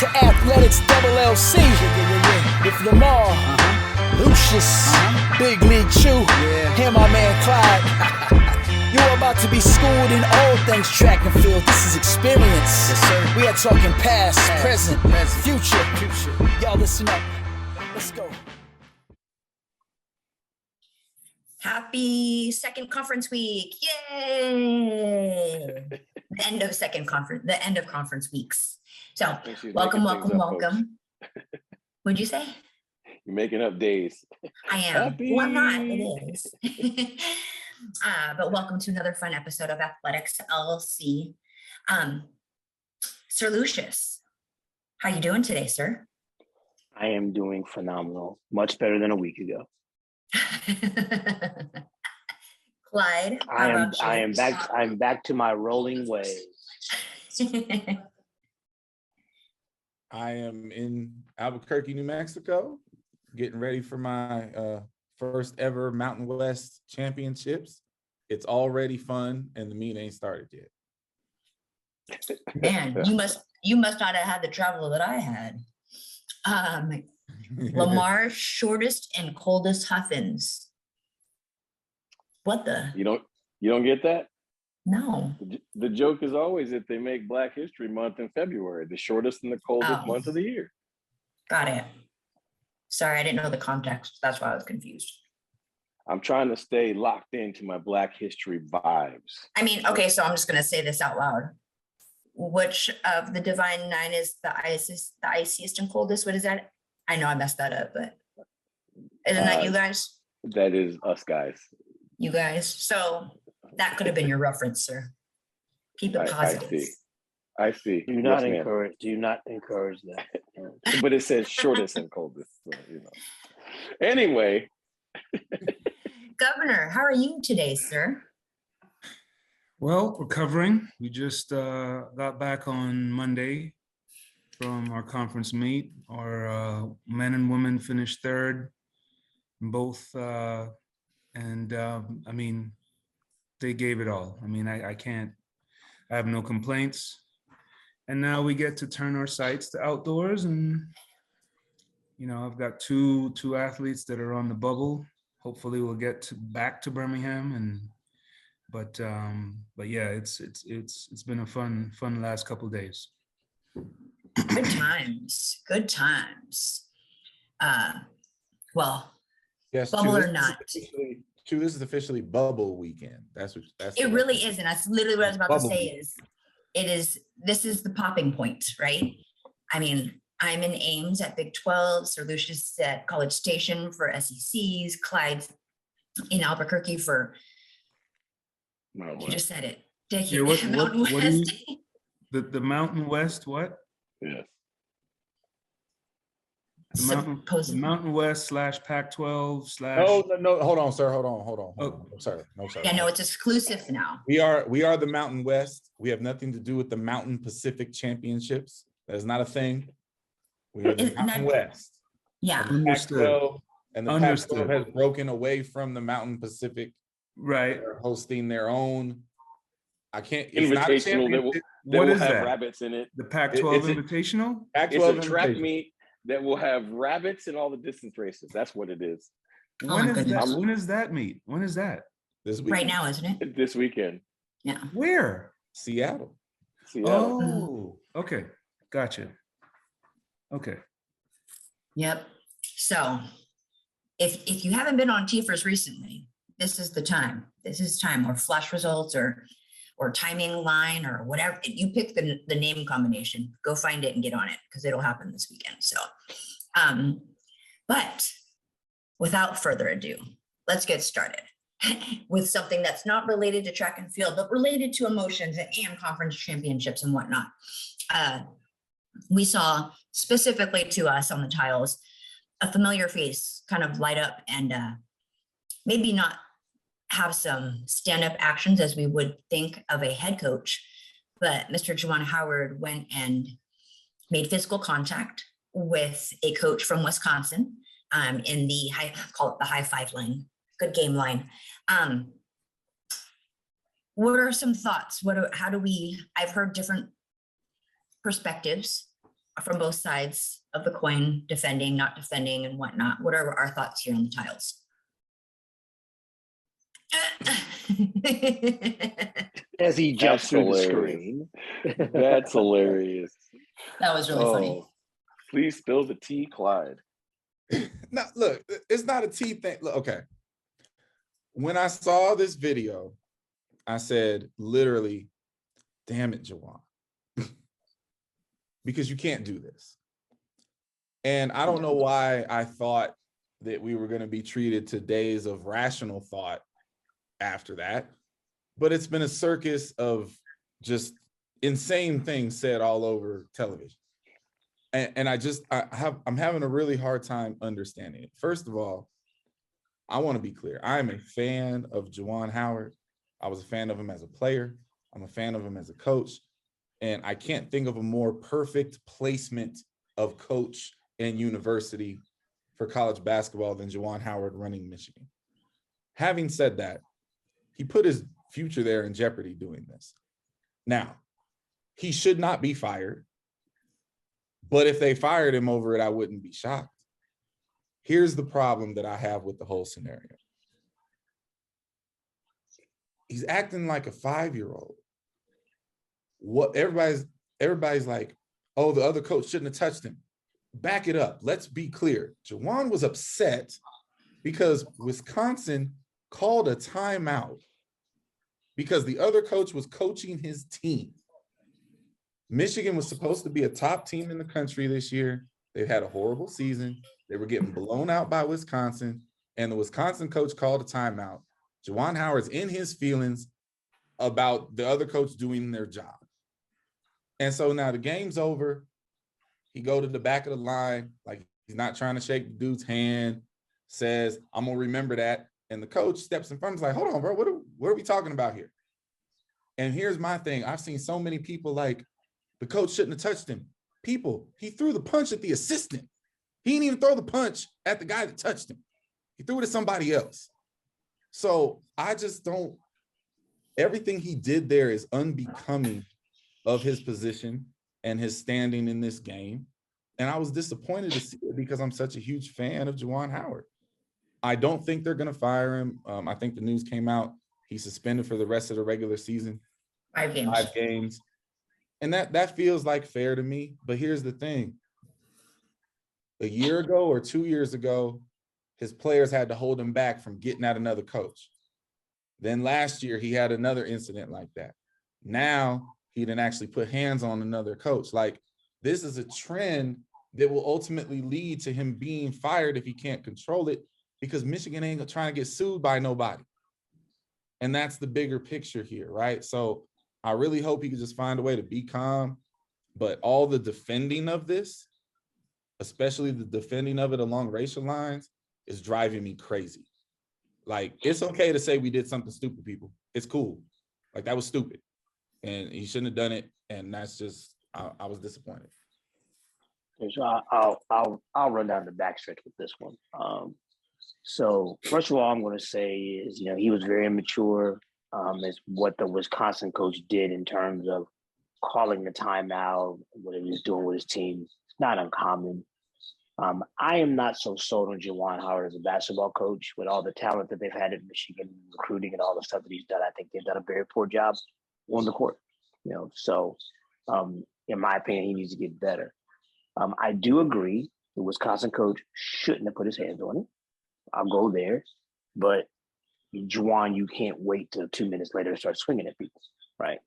to athletics LLC with Lamar, Lucius, Big League Chew, and my man Clyde. You're about to be schooled in all things track and field. This is experience. Yes, sir. We are talking past, present, future. Y'all listen up. Let's go. Happy second conference week. Yay. The end of conference weeks. So welcome. What'd you say? You're making up days. I am. Well, I'm not. It is. But welcome to another fun episode of Athletics LLC. Sir Lucius, how you doing today, sir? I am doing phenomenal. Much better than a week ago. Clyde, I am back to my rolling ways. I am in Albuquerque, New Mexico, getting ready for my first ever Mountain West Championships. It's already fun, and the meet ain't started yet. Man, you must not have had the travel that I had. Lamar's shortest and coldest huffins. What the? You don't get that? No. The joke is always that they make Black History Month in February, the shortest and the coldest month of the year. Got it. Sorry, I didn't know the context. That's why I was confused. I'm trying to stay locked into my Black History vibes. I mean, okay, so I'm just going to say this out loud. Which of the Divine Nine is the iciest and coldest? What is that? I know I messed that up, but isn't that you guys? That is us guys. You guys. So that could have been your reference, sir. Keep it positive. I see. Do not encourage that. But it says shortest and coldest. So, Anyway. Governor, how are you today, sir? Well, recovering. We just got back on Monday from our conference meet. Our men and women finished third in both. I mean, they gave it all. I mean, I have no complaints. And now we get to turn our sights to outdoors. And, I've got two athletes that are on the bubble. Hopefully we'll get back to Birmingham. But yeah, it's been a fun last couple of days. Good times. Well, yes, bubble or not. This is officially bubble weekend. That's it really is, and that's literally what I was about to say. This is the popping point, right? I mean, I'm in Ames at Big 12, Sir Lucius at College Station for SECs, Clyde in Albuquerque for. You just said it. Yeah, Mountain West. The Mountain West, what? Yes. The Mountain West / Pac-12 / No, hold on, sir. Hold on. Oh. I'm sorry. No, sorry. Yeah, no, it's exclusive now. We are the Mountain West. We have nothing to do with the Mountain Pacific Championships. That is not a thing. We are the Mountain West. Yeah. Pac-12, and the Pac-12 has broken away from the Mountain Pacific. Right. They're hosting their own. I can't. Invitational that will have rabbits in it. The Pac-12 Invitational? Pac-12 it's a track meet that will have rabbits in all the distance races. That's what it is. When is that meet? When is that? This weekend. Right now, isn't it? This weekend. Yeah. Where? Seattle. Oh, okay. Gotcha. Okay. Yep. So if you haven't been on TFRS recently, this is the time. Or flash results or timing line or whatever. You pick the name combination. Go find it and get on it because it'll happen this weekend. So, but without further ado, let's get started with something that's not related to track and field, but related to emotions and conference championships and whatnot. We saw specifically to us on the tiles, a familiar face kind of light up and maybe not have some stand-up actions as we would think of a head coach, but Mr. Juwan Howard went and made physical contact with a coach from Wisconsin in the call it the high five line, good game line. What are some thoughts? I've heard different perspectives from both sides of the coin, defending, not defending, and whatnot. What are our thoughts here on the tiles? As he jumps That's through the hilarious. screen. That's hilarious. That was really funny. Please spill the tea, Clyde. Now, look, it's not a tea thing. Look, okay. When I saw this video, I said, literally, damn it, Juwan. Because you can't do this. And I don't know why I thought that we were going to be treated to days of rational thought after that. But it's been a circus of just insane things said all over television. And I'm having a really hard time understanding it. First of all, I want to be clear. I am a fan of Juwan Howard. I was a fan of him as a player. I'm a fan of him as a coach. And I can't think of a more perfect placement of coach and university for college basketball than Juwan Howard running Michigan. Having said that, he put his future there in jeopardy doing this. Now, he should not be fired. But if they fired him over it, I wouldn't be shocked. Here's the problem that I have with the whole scenario. He's acting like a 5-year-old. What everybody's like, oh, the other coach shouldn't have touched him. Back it up. Let's be clear. Juwan was upset because Wisconsin called a timeout because the other coach was coaching his team. Michigan was supposed to be a top team in the country this year. They had a horrible season. They were getting blown out by Wisconsin, and the Wisconsin coach called a timeout. Juwan Howard's in his feelings about the other coach doing their job. And so now the game's over. He go to the back of the line, like he's not trying to shake the dude's hand, says, I'm going to remember that. And the coach steps in front and is like, hold on, bro, what are we talking about here? And here's my thing. I've seen so many people like, the coach shouldn't have touched him. People, he threw the punch at the assistant. He didn't even throw the punch at the guy that touched him. He threw it at somebody else. So I just don't, everything he did there is unbecoming of his position and his standing in this game. And I was disappointed to see it because I'm such a huge fan of Juwan Howard. I don't think they're going to fire him. I think the news came out. He's suspended for the rest of the regular season. 5 games. 5 games. And that feels like fair to me. But here's the thing. A year ago or 2 years ago, his players had to hold him back from getting at another coach. Then last year, he had another incident like that. Now, he didn't actually put hands on another coach. Like, this is a trend that will ultimately lead to him being fired if he can't control it, because Michigan ain't trying to get sued by nobody. And that's the bigger picture here, right? So I really hope he can just find a way to be calm. But all the defending of this, especially the defending of it along racial lines, is driving me crazy. Like, it's okay to say we did something stupid, people. It's cool. Like, that was stupid. And he shouldn't have done it. And that's just, I was disappointed. So I'll run down the backstretch with this one. So first of all, I'm going to say is, he was very immature as what the Wisconsin coach did in terms of calling the timeout, what he was doing with his team. It's not uncommon. I am not so sold on Juwan Howard as a basketball coach with all the talent that they've had at Michigan, recruiting and all the stuff that he's done. I think they've done a very poor job on the court, So in my opinion, he needs to get better. I do agree the Wisconsin coach shouldn't have put his hands on it. I'll go there. But Juwan, you can't wait till 2 minutes later to start swinging at people, right?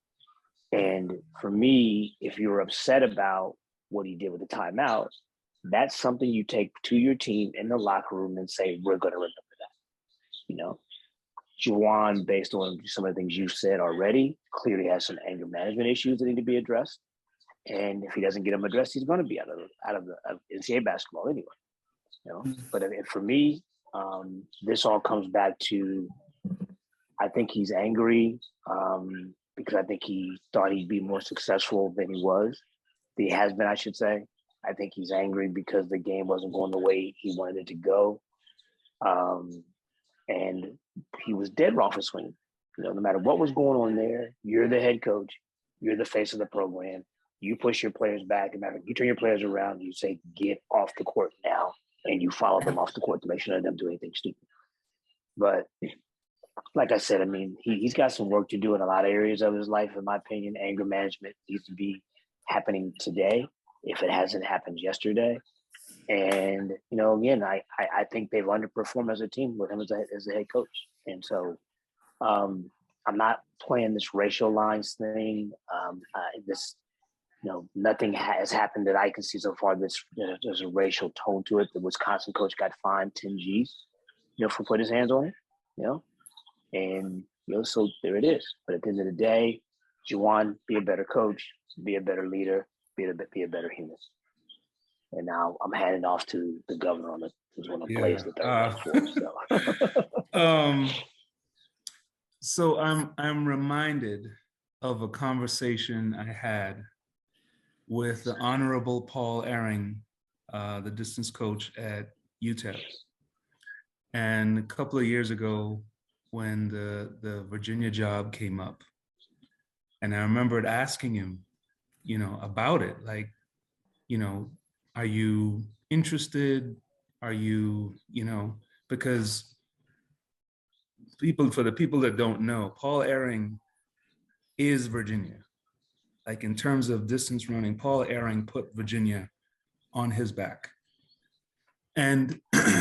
And for me, if you're upset about what he did with the timeout, that's something you take to your team in the locker room and say, we're going to remember that. Juwan, based on some of the things you've said already, clearly has some anger management issues that need to be addressed. And if he doesn't get them addressed, he's going to be out of NCAA basketball anyway. But for me, this all comes back to, I think he's angry because I think he thought he'd be more successful than he was. He has been, I should say. I think he's angry because the game wasn't going the way he wanted it to go. And he was dead wrong for swinging. No matter what was going on there, you're the head coach. You're the face of the program. you push your players back, and you turn your players around, you say, get off the court now, and you follow them off the court to make sure they don't do anything stupid. But like I said, I mean, he's got some work to do in a lot of areas of his life, in my opinion. Anger management needs to be happening today if it hasn't happened yesterday. And, you know, again, I think they've underperformed as a team with him as a head coach. And so I'm not playing this racial lines thing. Nothing has happened that I can see so far that's, there's a racial tone to it. The Wisconsin coach got fined 10 G's, for putting his hands on it, and, so there it is. But at the end of the day, Juwan, be a better coach, be a better leader, be a better human. And now I'm handing off to the governor on who's one of the plays the third one. So I'm reminded of a conversation I had with the Honorable Paul Ehring, the distance coach at UTEP. And a couple of years ago, when the Virginia job came up, and I remembered asking him, about it, like, are you interested? Are you, because for the people that don't know, Paul Ehring is Virginia. Like, in terms of distance running, Paul Ehring put Virginia on his back. And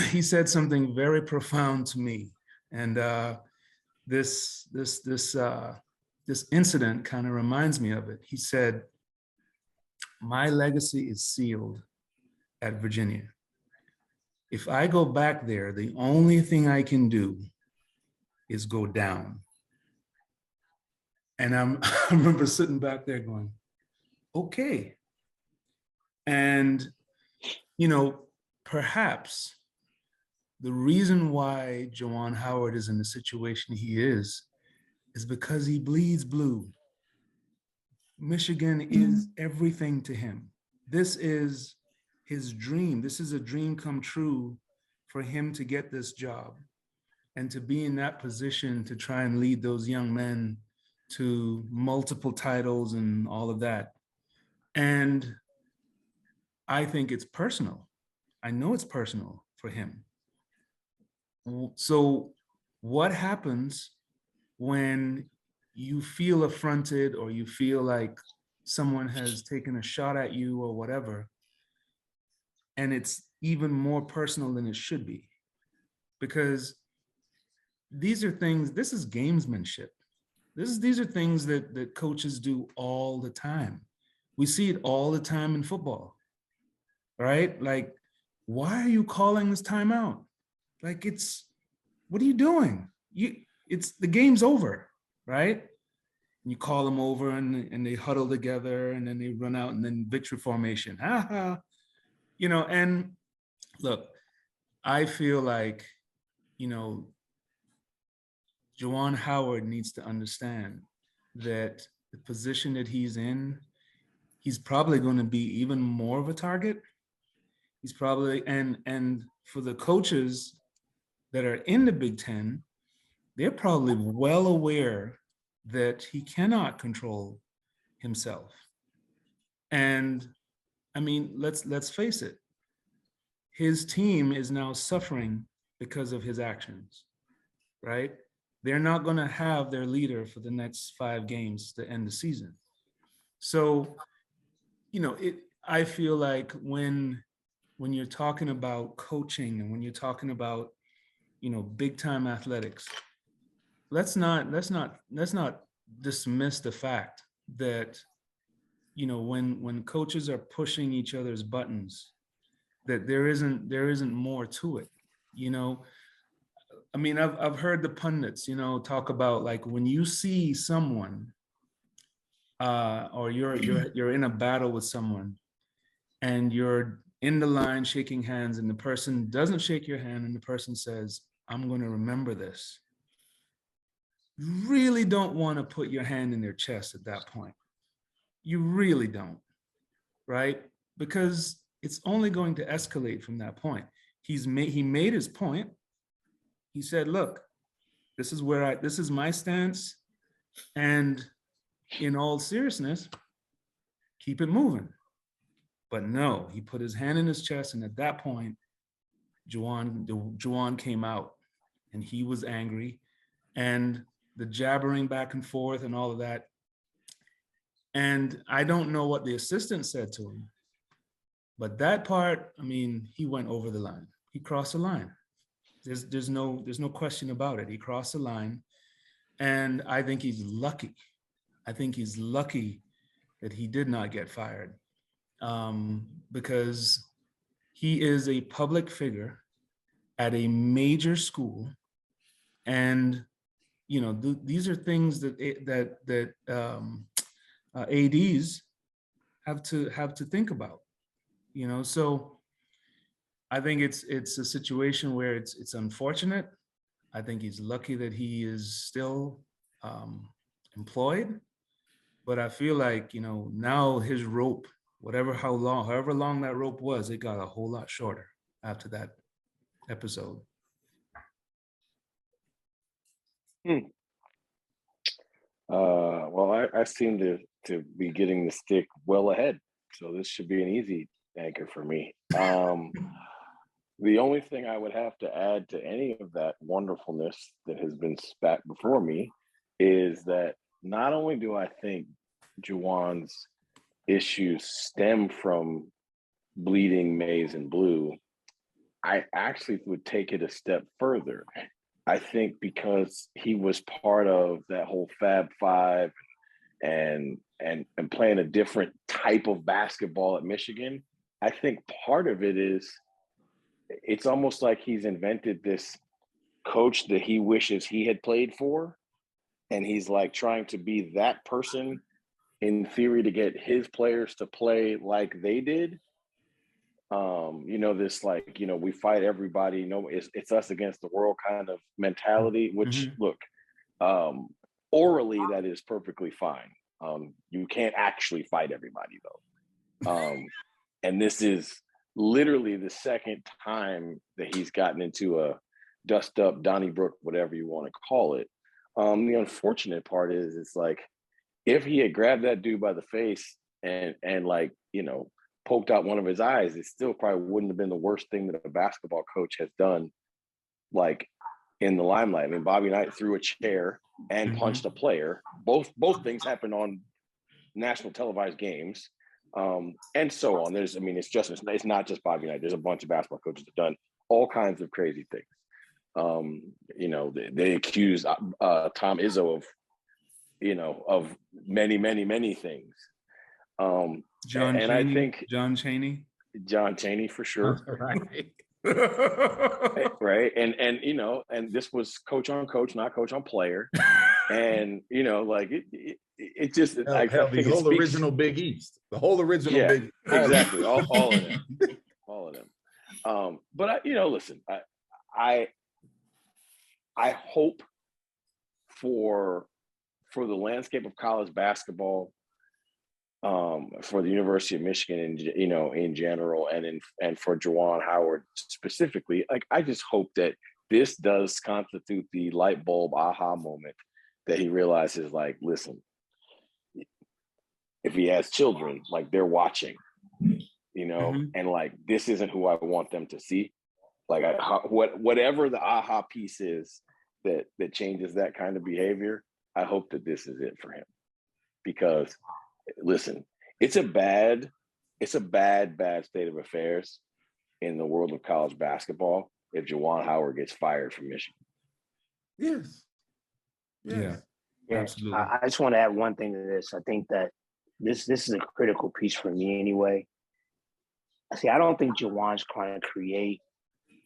he said something very profound to me. And this incident kind of reminds me of it. He said, my legacy is sealed at Virginia. If I go back there, the only thing I can do is go down. And I remember sitting back there going, okay. And, perhaps the reason why Juwan Howard is in the situation he is because he bleeds blue. Michigan is everything to him. This is his dream. This is a dream come true for him to get this job and to be in that position to try and lead those young men to multiple titles and all of that. And I think it's personal. I know it's personal for him. So what happens when you feel affronted or you feel like someone has taken a shot at you or whatever, and it's even more personal than it should be? Because these are things, this is gamesmanship. These are things that coaches do all the time. We see it all the time in football, right? Like, why are you calling this timeout? Like, what are you doing? The game's over, right? And you call them over and they huddle together and then they run out and then victory formation. And look, I feel like, Juwan Howard needs to understand that the position that he's in, he's probably going to be even more of a target. He's probably, and for the coaches that are in the Big Ten, they're probably well aware that he cannot control himself. And I mean, let's face it, his team is now suffering because of his actions, right? They're not going to have their leader for the next 5 games to end the season. So, I feel like when you're talking about coaching and when you're talking about, big time athletics, let's not dismiss the fact that, when coaches are pushing each other's buttons, that there isn't more to it. I mean, I've heard the pundits, talk about, like, when you see someone or you're in a battle with someone and you're in the line shaking hands and the person doesn't shake your hand and the person says, I'm going to remember this. You really don't want to put your hand in their chest at that point. You really don't, right? Because it's only going to escalate from that point. He made his point. He said, look, this is my stance. And in all seriousness, keep it moving. But no, he put his hand in his chest, and at that point, Juwan came out, and he was angry, and the jabbering back and forth and all of that. And I don't know what the assistant said to him, but that part, I mean, he went over the line. He crossed the line. There's no question about it. He crossed the line, and I think he's lucky. I think he's lucky that he did not get fired, because he is a public figure at a major school, and you know these are things that ADs have to think about. You know, so I think it's a situation where it's unfortunate. I think he's lucky that he is still employed, but I feel like, you know, now his rope, however long that rope was, it got a whole lot shorter after that episode. Well, I seem to be getting the stick well ahead, so this should be an easy anchor for me. The only thing I would have to add to any of that wonderfulness that has been spat before me is that not only do I think Juwan's issues stem from bleeding maize and blue, I actually would take it a step further. I think because he was part of that whole Fab Five and playing a different type of basketball at Michigan, I think part of it is it's almost like he's invented this coach that he wishes he had played for. And he's like trying to be that person in theory to get his players to play like they did. You know, this like, you know, we fight everybody, you know, it's us against the world kind of mentality, which look, orally that is perfectly fine. You can't actually fight everybody though. And this is literally the second time that he's gotten into a dust up Donnybrook, whatever you want to call it. The unfortunate part is it's like, if he had grabbed that dude by the face and like, you know, poked out one of his eyes, it still probably wouldn't have been the worst thing that a basketball coach has done, like in the limelight. I mean, Bobby Knight threw a chair and punched a player. Both things happened on national televised games, and so on. It's not just Bobby Knight. There's a bunch of basketball coaches that have done all kinds of crazy things. You know, they accused Tom Izzo of, you know, of many things. John and Chaney, I think John Chaney for sure. Right. Right. And you know, and this was coach on coach, not coach on player. And you know, like it just Hell, the whole original Big East. The whole original Big East. Exactly. all of them. All of them. But I, you know, listen, I hope for the landscape of college basketball, for the University of Michigan, and you know, in general, and for Juwan Howard specifically, like I just hope that this does constitute the light bulb aha moment that he realizes, like, listen, if he has children, like they're watching, you know, and like this isn't who I want them to see. Like whatever the aha piece is that changes that kind of behavior, I hope that this is it for him, because listen, it's a bad state of affairs in the world of college basketball if Juwan Howard gets fired from Michigan. Yes. Yeah, absolutely. I just want to add one thing to this. I think that this is a critical piece for me anyway. See, I don't think Juwan's trying to create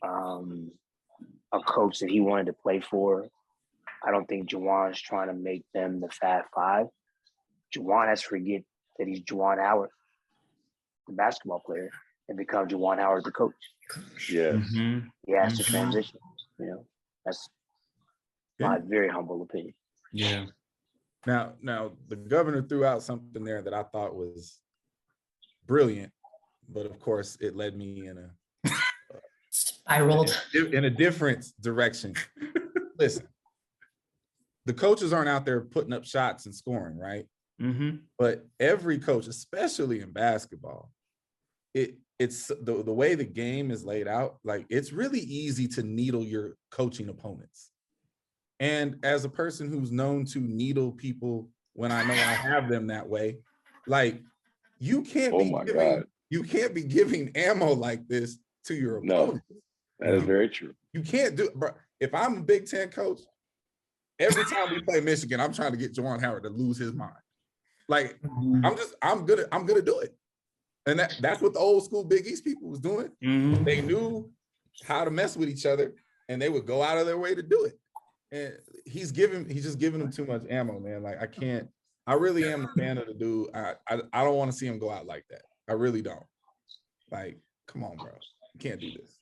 a coach that he wanted to play for. I don't think Juwan's trying to make them the Fab Five. Juwan has to forget that he's Juwan Howard, the basketball player, and become Juwan Howard, the coach. Yeah. He has to transition. You know, that's my very humble opinion. Yeah. Now the governor threw out something there that I thought was brilliant, but of course it led me in a spiraled in a different direction. Listen, the coaches aren't out there putting up shots and scoring, right? But every coach, especially in basketball, it's the way the game is laid out, like it's really easy to needle your coaching opponents. And as a person who's known to needle people when I know I have them that way, like you can't be giving ammo like this to your opponent. No, that is very true. You can't do it, bro. If I'm a Big Ten coach, every time we play Michigan, I'm trying to get Juwan Howard to lose his mind. Like I'm gonna do it. And that's what the old school Big East people was doing. They knew how to mess with each other, and they would go out of their way to do it. And he's just giving them too much ammo, man. Like I really am a fan of the dude. I don't want to see him go out like that. I really don't. Like, come on, bro. You can't do this.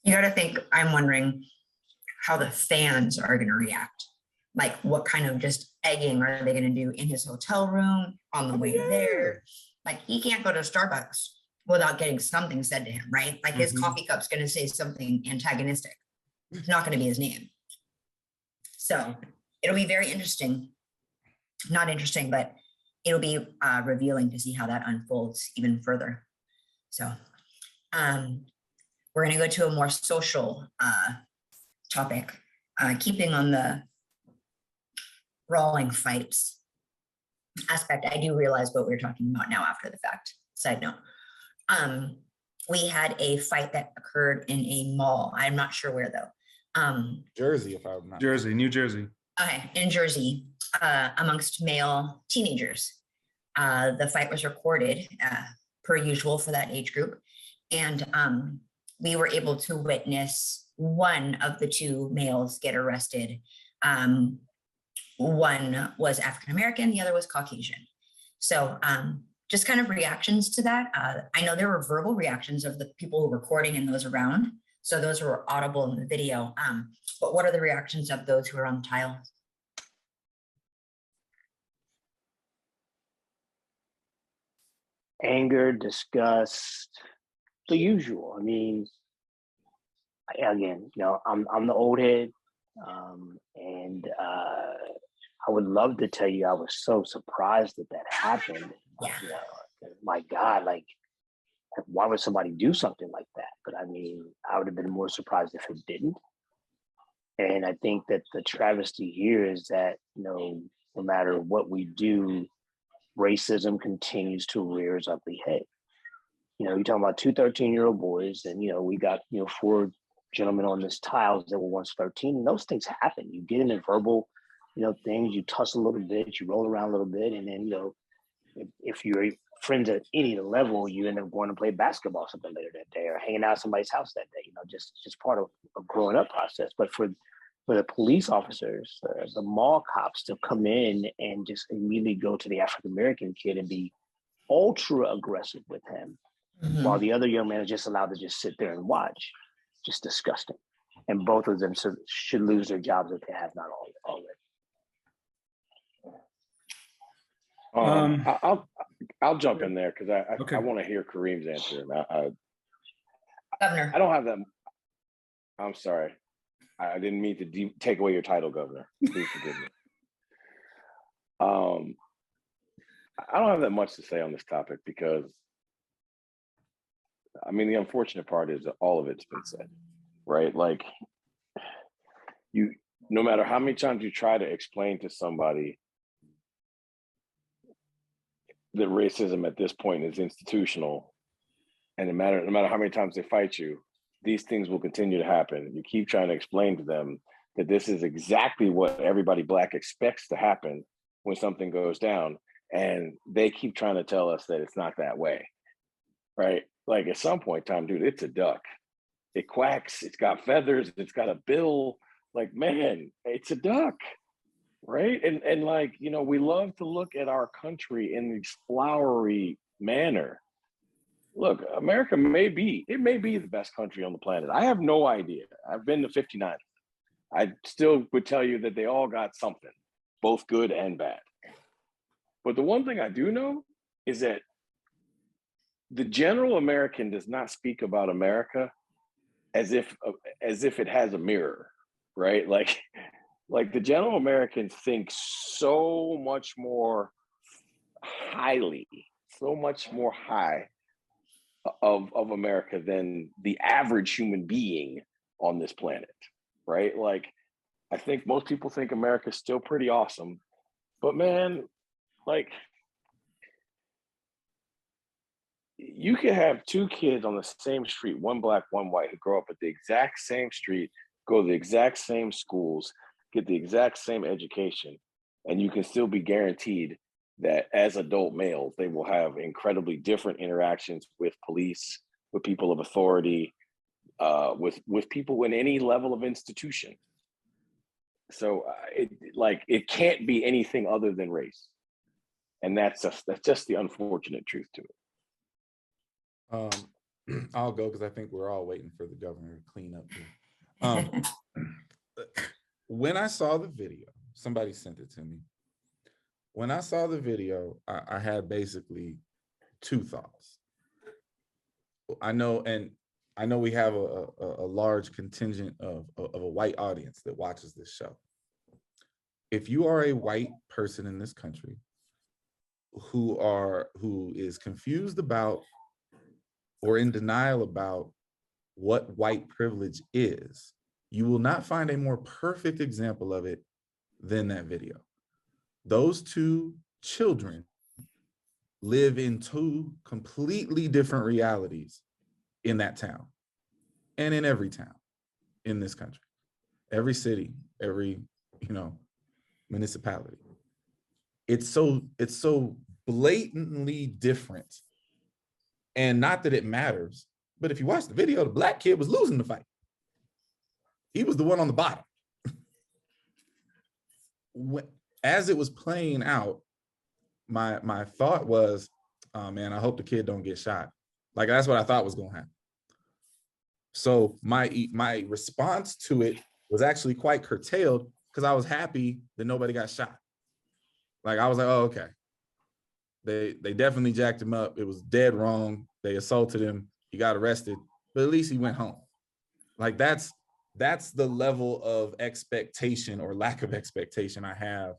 You got to think, I'm wondering how the fans are going to react. Like, what kind of just egging are they going to do in his hotel room on the way there? Like, he can't go to Starbucks without getting something said to him, right? Like, his coffee cup's going to say something antagonistic. It's not going to be his name. So it'll be very interesting. Not interesting, but it'll be revealing to see how that unfolds even further. So we're going to go to a more social topic, keeping on the brawling fights aspect. I do realize what we're talking about now after the fact. Side note. We had a fight that occurred in a mall. I'm not sure where though. Jersey, if I'm not. New Jersey. Okay, in Jersey, amongst male teenagers. The fight was recorded per usual for that age group. And we were able to witness one of the two males get arrested. One was African-American, the other was Caucasian. So just kind of reactions to that. I know there were verbal reactions of the people who were recording and those around. So those were audible in the video. But what are the reactions of those who are on the tile? Anger, disgust, the usual. I mean, again, I'm the old head, and I would love to tell you I was so surprised that happened. Yeah. My God, like, why would somebody do something like that? But I mean, I would have been more surprised if it didn't. And I think that the travesty here is that, no matter what we do, racism continues to rear its ugly head. You're talking about two 13-year-old boys, and, we got, 4 gentlemen on this tiles that were once 13. And those things happen. You get into verbal, things, you tussle a little bit, you roll around a little bit. And then, if you're friends at any level, you end up going to play basketball something later that day or hanging out at somebody's house that day, just part of a growing up process. But for the police officers, the mall cops to come in and just immediately go to the African-American kid and be ultra aggressive with him, while the other young man is just allowed to just sit there and watch, just disgusting. And both of them should lose their jobs if they have not already. I'll jump in there because I want to hear Kareem's answer. Governor. I don't have that. I'm sorry. I didn't mean to take away your title, Governor. Please forgive me. I don't have that much to say on this topic because, I mean, the unfortunate part is that all of it's been said, right? Like, no matter how many times you try to explain to somebody that racism at this point is institutional, and no matter how many times they fight you, these things will continue to happen. You keep trying to explain to them that this is exactly what everybody Black expects to happen when something goes down, and they keep trying to tell us that it's not that way, right? Like, at some point in time, dude, it's a duck. It quacks, it's got feathers, it's got a bill. Like, man, it's a duck. Right. And like, we love to look at our country in this flowery manner. Look, America may be the best country on the planet. I have no idea. I've been to 59. I still would tell you that they all got something, both good and bad. But the one thing I do know is that the general American does not speak about America as if it has a mirror, right? Like Like the general American thinks so much more highly, so much more high of America than the average human being on this planet, right? Like, I think most people think America's still pretty awesome, but man, like, you could have two kids on the same street, one black, one white, who grow up at the exact same street, go to the exact same schools, get the exact same education, and you can still be guaranteed that as adult males, they will have incredibly different interactions with police, with people of authority, with people in any level of institution. So it can't be anything other than race, and that's just the unfortunate truth to it. I'll go because I think we're all waiting for the governor to clean up here. When I saw the video, somebody sent it to me. When I saw the video, I had basically two thoughts. I know we have a large contingent of a white audience that watches this show. If you are a white person in this country who is confused about or in denial about what white privilege is, you will not find a more perfect example of it than that video. Those two children live in two completely different realities in that town and in every town in this country, every city, every, municipality. It's so blatantly different. And not that it matters, but if you watch the video, the black kid was losing the fight. He was the one on the bottom. As it was playing out, my thought was, oh man, I hope the kid don't get shot. Like, that's what I thought was gonna happen. So my response to it was actually quite curtailed because I was happy that nobody got shot. Like, I was like, oh, okay. They definitely jacked him up. It was dead wrong. They assaulted him. He got arrested, but at least he went home. Like, that's the level of expectation or lack of expectation I have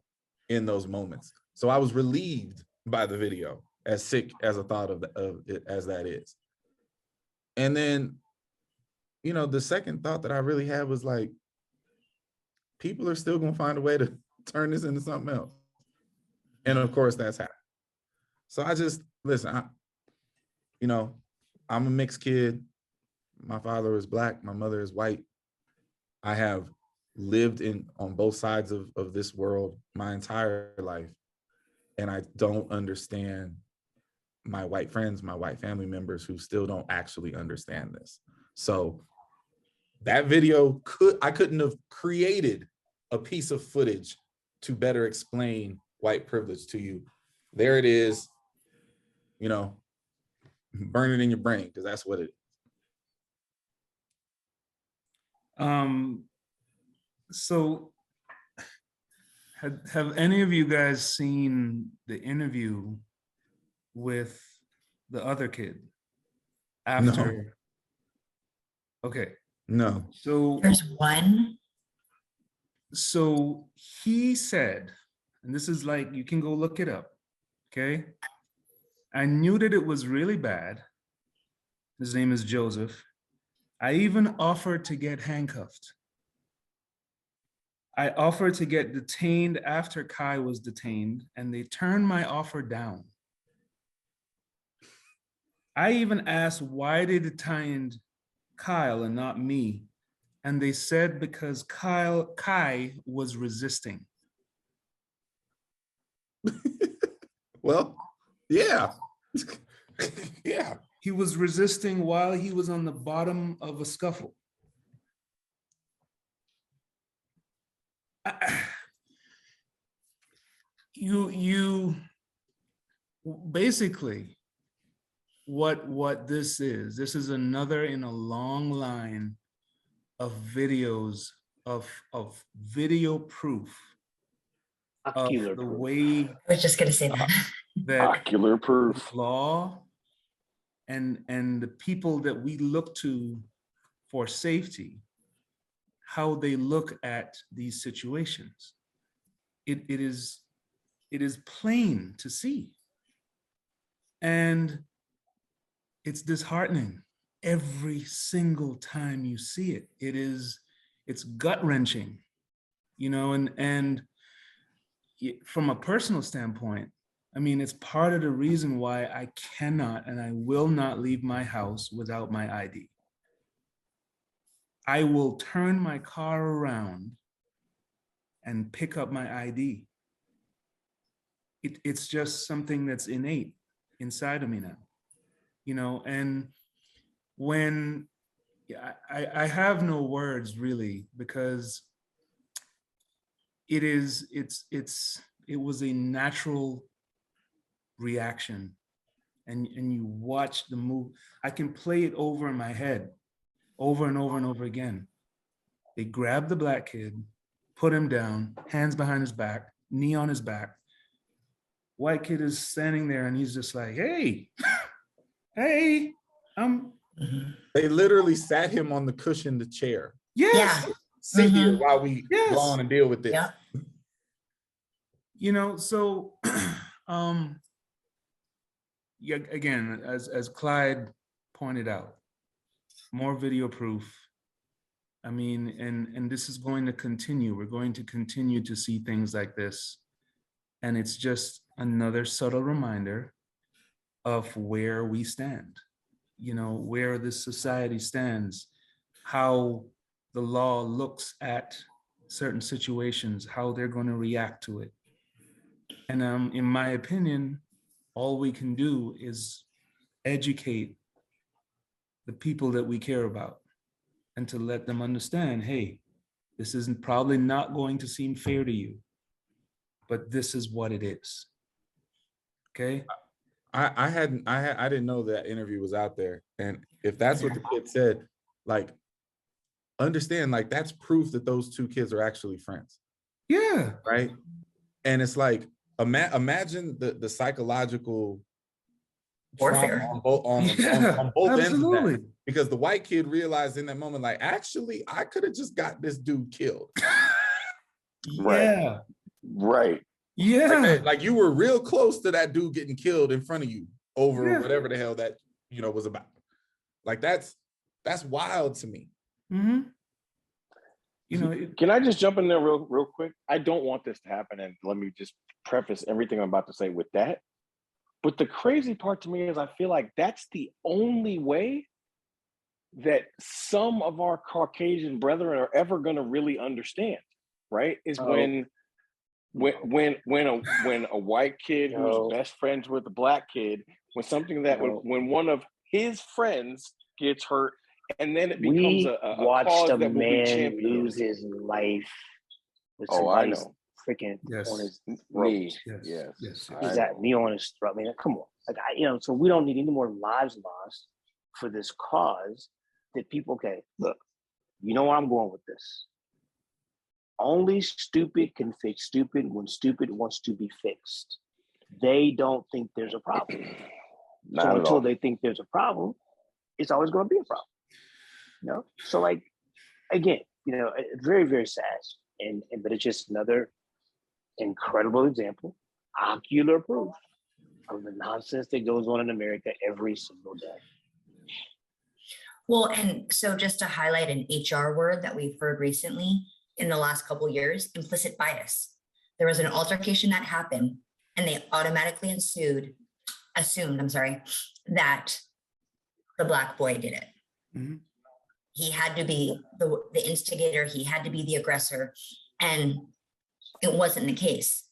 in those moments. So I was relieved by the video, as sick as a thought of it as that is. And then, the second thought that I really had was like, people are still gonna find a way to turn this into something else. And of course that's happened. So I just, listen, I'm a mixed kid. My father is black, my mother is white. I have lived on both sides of this world my entire life. And I don't understand my white friends, my white family members who still don't actually understand this. So that video, I couldn't have created a piece of footage to better explain white privilege to you. There it is, burn it in your brain, because that's what it is. So have any of you guys seen the interview with the other kid after? No. Okay. No. So there's one. So he said, and this is like, you can go look it up. Okay. I knew that it was really bad. His name is Joseph. I even offered to get handcuffed. I offered to get detained after Kai was detained, and they turned my offer down. I even asked why they detained Kyle and not me, and they said because Kai was resisting. Well, yeah. Yeah. He was resisting while he was on the bottom of a scuffle. You basically, what this is another in a long line of videos of video proof of the way I was just gonna say that. that Ocular proof. law and the people that we look to for safety, how they look at these situations. It is plain to see. And it's disheartening every single time you see it. It's gut-wrenching, you know, and from a personal standpoint, I mean, it's part of the reason why I cannot and I will not leave my house without my ID. I will turn my car around and pick up my ID. It's just something that's innate inside of me now, you know, and when I have no words really, because it was a natural reaction, and you watch the move. I can play it over in my head over and over and over again. They grab the black kid, put him down, hands behind his back, knee on his back. White kid is standing there and he's just like, hey, hey, They literally sat him on the cushion, the chair. yes. Yeah. Sit here while we Yes. go on and deal with this. Yeah. You know, so yeah, again, as Clyde pointed out, more video proof. I mean, and this is going to continue. We're going to continue to see things like this. And it's just another subtle reminder of where we stand, you know, where this society stands, how the law looks at certain situations, how they're going to react to it. And in my opinion, all we can do is educate the people that we care about and to let them understand, hey, this isn't probably not going to seem fair to you, but this is what it is. Okay. I didn't know that interview was out there. And if that's what the kid said, like, understand, like, that's proof that those two kids are actually friends. Yeah. Right. And it's like, imagine the psychological Warfare. trauma on both ends of Absolutely. that. Because the white kid realized in that moment, like, actually, I could have just got this dude killed. Yeah. Right. Yeah. Like you were real close to that dude getting killed in front of you over Yeah. whatever the hell that, you know, was about. Like that's wild to me. Mm-hmm. You know, Can I just jump in there real quick? I don't want this to happen, and let me just preface everything I'm about to say with that. But the crazy part to me is I feel like that's the only way that some of our Caucasian brethren are ever going to really understand, right? Is when a white kid who's best friends with a black kid, when something that when one of his friends gets hurt, and then it becomes a watched cause a that will be man championed. lose his life with Oh, I somebody's know. freaking Yes. on his Me. throat. Yes. Yes. Yes. He's got me on his throat. I mean, come on, like so we don't need any more lives lost for this cause. That people, okay, look, you know where I'm going with this. Only stupid can fix stupid when stupid wants to be fixed. They don't think there's a problem. Not So at until all. they think there's a problem, it's always going to be a problem. You know? So like, again, you know, it's very, very sad. But it's just another incredible example, ocular proof of the nonsense that goes on in America every single day. Well, and so just to highlight an HR word that we've heard recently in the last couple of years, implicit bias. There was an altercation that happened and they automatically assumed, that the black boy did it. Mm-hmm. He had to be the instigator. He had to be the aggressor. And it wasn't the case.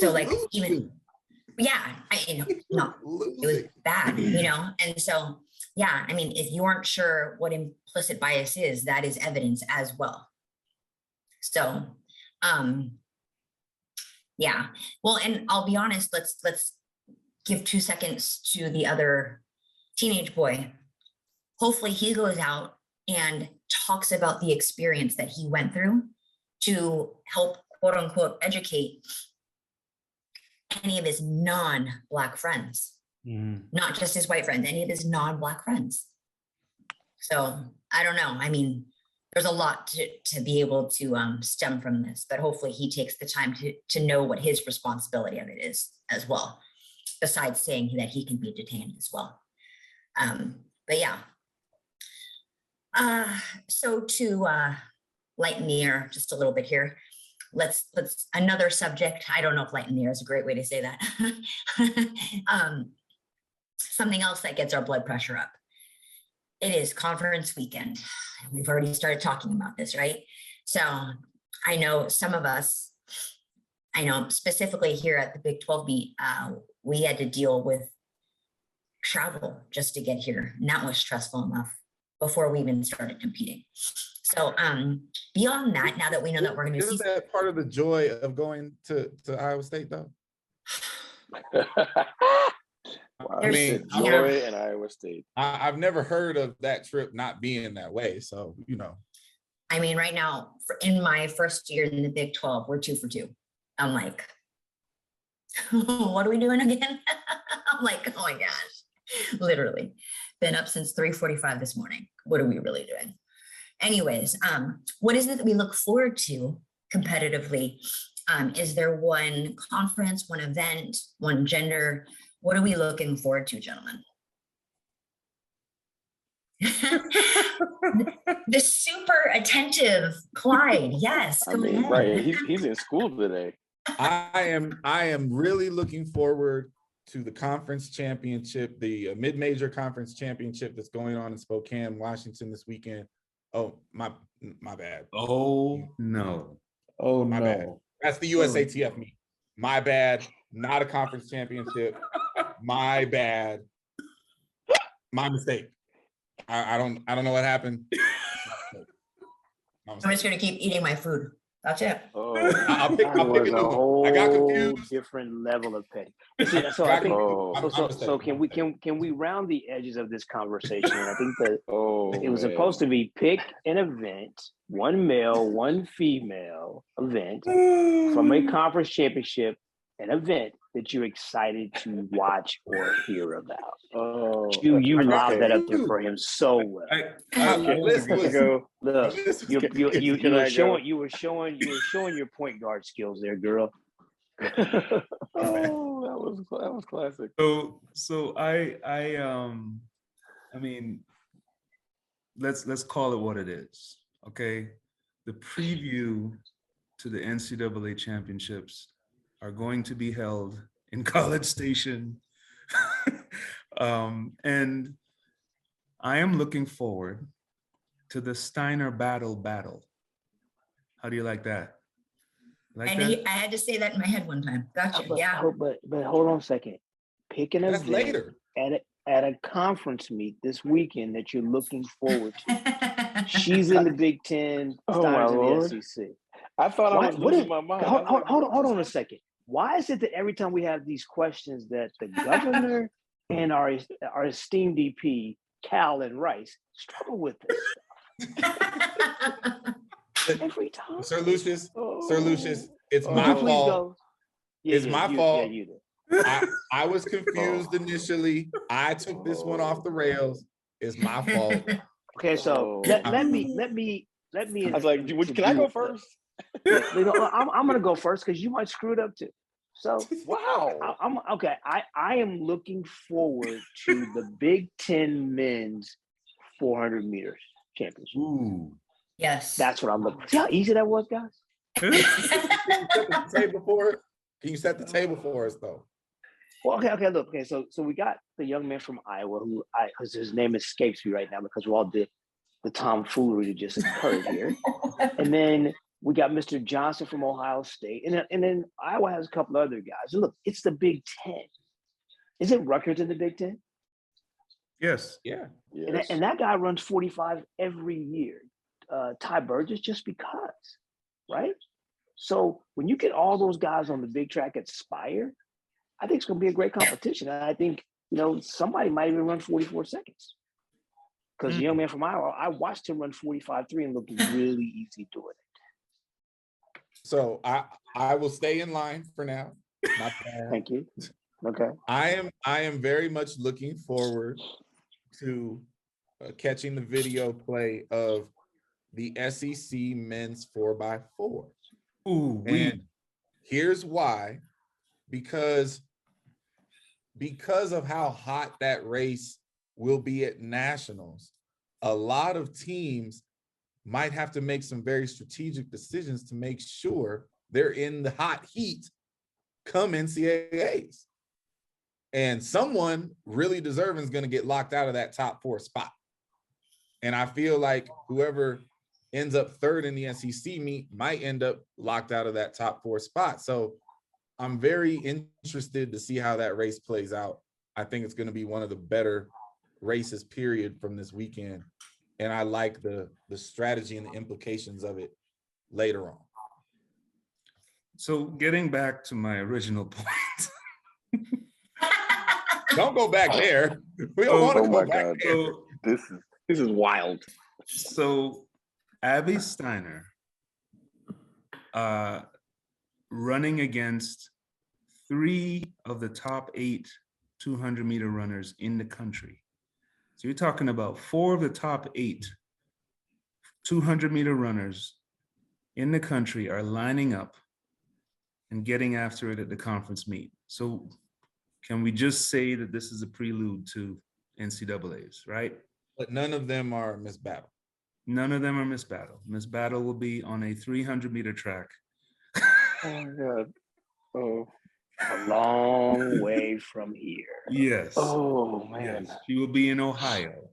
So like even, yeah, it was bad, you know? And so, yeah, I mean, if you aren't sure what implicit bias is, that is evidence as well. So, yeah, well, and I'll be honest, let's give 2 seconds to the other teenage boy. Hopefully he goes out and talks about the experience that he went through to help, quote unquote, educate any of his non-Black friends, not just his white friends, any of his non-Black friends. So I don't know. I mean, there's a lot to be able to stem from this, but hopefully he takes the time to know what his responsibility of it is as well, besides saying that he can be detained as well. But yeah. So to lighten the air just a little bit here, let's another subject. I don't know if lighten the air is a great way to say that. Something else that gets our blood pressure up. It is conference weekend. We've already started talking about this, right? So I know some of us, I know specifically here at the Big 12 meet, we had to deal with travel just to get here. And that was stressful enough before we even started competing. So beyond that, now that we know that we're going to see— Isn't that part of the joy of going to Iowa State though? Wow, I mean, Joy and Iowa State. I've never heard of that trip not being that way. So, you know. I mean, right now, in my first year in the Big 12, we're 2 for 2. I'm like, what are we doing again? I'm like, oh my gosh, literally been up since 3:45 this morning. What are we really doing? Anyways, what is it that we look forward to competitively? Is there one conference, one event, one gender? What are we looking forward to, gentlemen? The super attentive Clyde. Yes, I go mean, ahead. right? He's in school today. I am really looking forward to the conference championship, the mid-major conference championship that's going on in Spokane, Washington this weekend. Oh, my bad. Oh no. Oh My bad. no. That's the USATF meet. My bad. Not a conference championship. My bad. My mistake. I don't know what happened. I'm just gonna keep eating my food. That's it. Oh, I'll pick That a was new a one. whole I got confused. different level of petty. See, so I think so. Can we round the edges of this conversation? I think that it was supposed to be pick an event, one male, one female event from a conference championship, an event that you're excited to watch or hear about. Oh, You lobbed that up there for him so well. You were showing your point guard skills there, girl. Oh, that was classic. So I mean, let's call it what it is. Okay. The preview to the NCAA championships are going to be held in College Station. And I am looking forward to the Steiner battle. How do you like that? Like And that? I had to say that in my head one time. Gotcha. But, Yeah. but hold on a second. Pick an That's event later. at a conference meet this weekend that you're looking forward to. She's in the Big Ten. Oh, my Steiner's in Lord. the SEC. I thought I was losing my mind. Hold on a second. Why is it that every time we have these questions that the governor and our esteemed DP, Cal and Rice, struggle with this stuff? Every time. Sir Lucius, it's Oh, my please fault. go. Yeah, It's my fault. Yeah, you did. I was confused initially. I took this one off the rails. It's my fault. Okay, so let me. I was like, can I go first? Yeah, I'm gonna go first because you might screw it up too. So Wow. I'm okay. I am looking forward to the Big Ten men's 400 meters championship. Ooh. Yes. That's what I'm looking. See how easy that was, guys? Can you set the table for it? Can you set the table for us though? Well, okay. Look, okay. So we got the young man from Iowa who his name escapes me right now because we all did the tomfoolery that just occurred here, and then we got Mr. Johnson from Ohio State, and then Iowa has a couple other guys. And look, it's the Big Ten. Is it Rutgers in the Big Ten? Yes. Yeah. Yes. And that guy runs 45 every year. Ty Burgess, just because, right? So when you get all those guys on the big track at Spire, I think it's going to be a great competition. And I think, somebody might even run 44 seconds. Because the young man from Iowa, I watched him run 45.3 and looked really easy doing it. So I will stay in line for now. Not bad. Thank you. Okay. I am very much looking forward to catching the video play of the SEC men's 4x4. Ooh, And here's why, because of how hot that race will be at nationals, a lot of teams might have to make some very strategic decisions to make sure they're in the hot heat come NCAAs. And someone really deserving is going to get locked out of that top 4 spot. And I feel like whoever ends up third in the SEC meet might end up locked out of that top 4 spot. So I'm very interested to see how that race plays out. I think it's going to be one of the better races, period, from this weekend. And I like the strategy and the implications of it later on. so getting back to my original point. Don't go back there. We don't want to go back there. This is wild. So Abby Steiner running against 3 of the top 8 200-meter runners in the country. So you're talking about 4 of the top 8 200-meter runners in the country are lining up and getting after it at the conference meet. So can we just say that this is a prelude to NCAAs, right? But none of them are Miss Battle. None of them are Miss Battle. Miss Battle will be on a 300-meter track. Oh my God. Oh. A long way from here. Yes. Oh man. Yes. She will be in Ohio.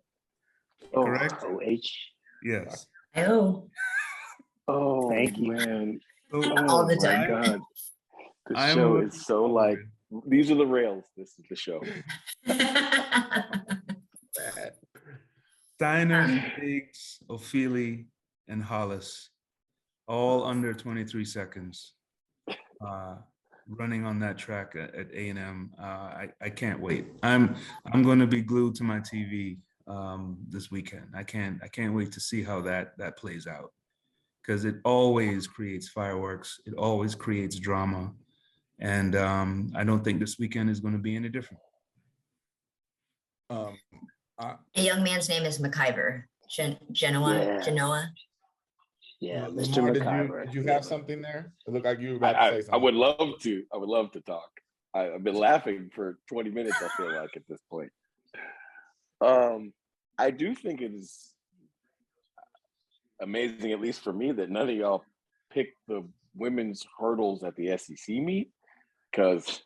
Oh, Correct? OH. Yes. Oh, Oh Thank you. man. So all the my time. God. The I'm show looking is so like, these are the rails. This is the show. Steiner, Biggs, Ophelia, and Hollis, all under 23 seconds, running on that track at A&M. I can't wait. I'm going to be glued to my TV this weekend. I can't wait to see how that plays out, because it always creates fireworks. It always creates drama, and I don't think this weekend is going to be any different. A young man's name is McIver. Genoa. Yeah, Lamar, Mr. McIver. did you have something there? It looked like you were about to say I something. would love to. I would love to talk. I've been laughing for 20 minutes, I feel like, at this point. I do think it is amazing, at least for me, that none of y'all picked the women's hurdles at the SEC meet, because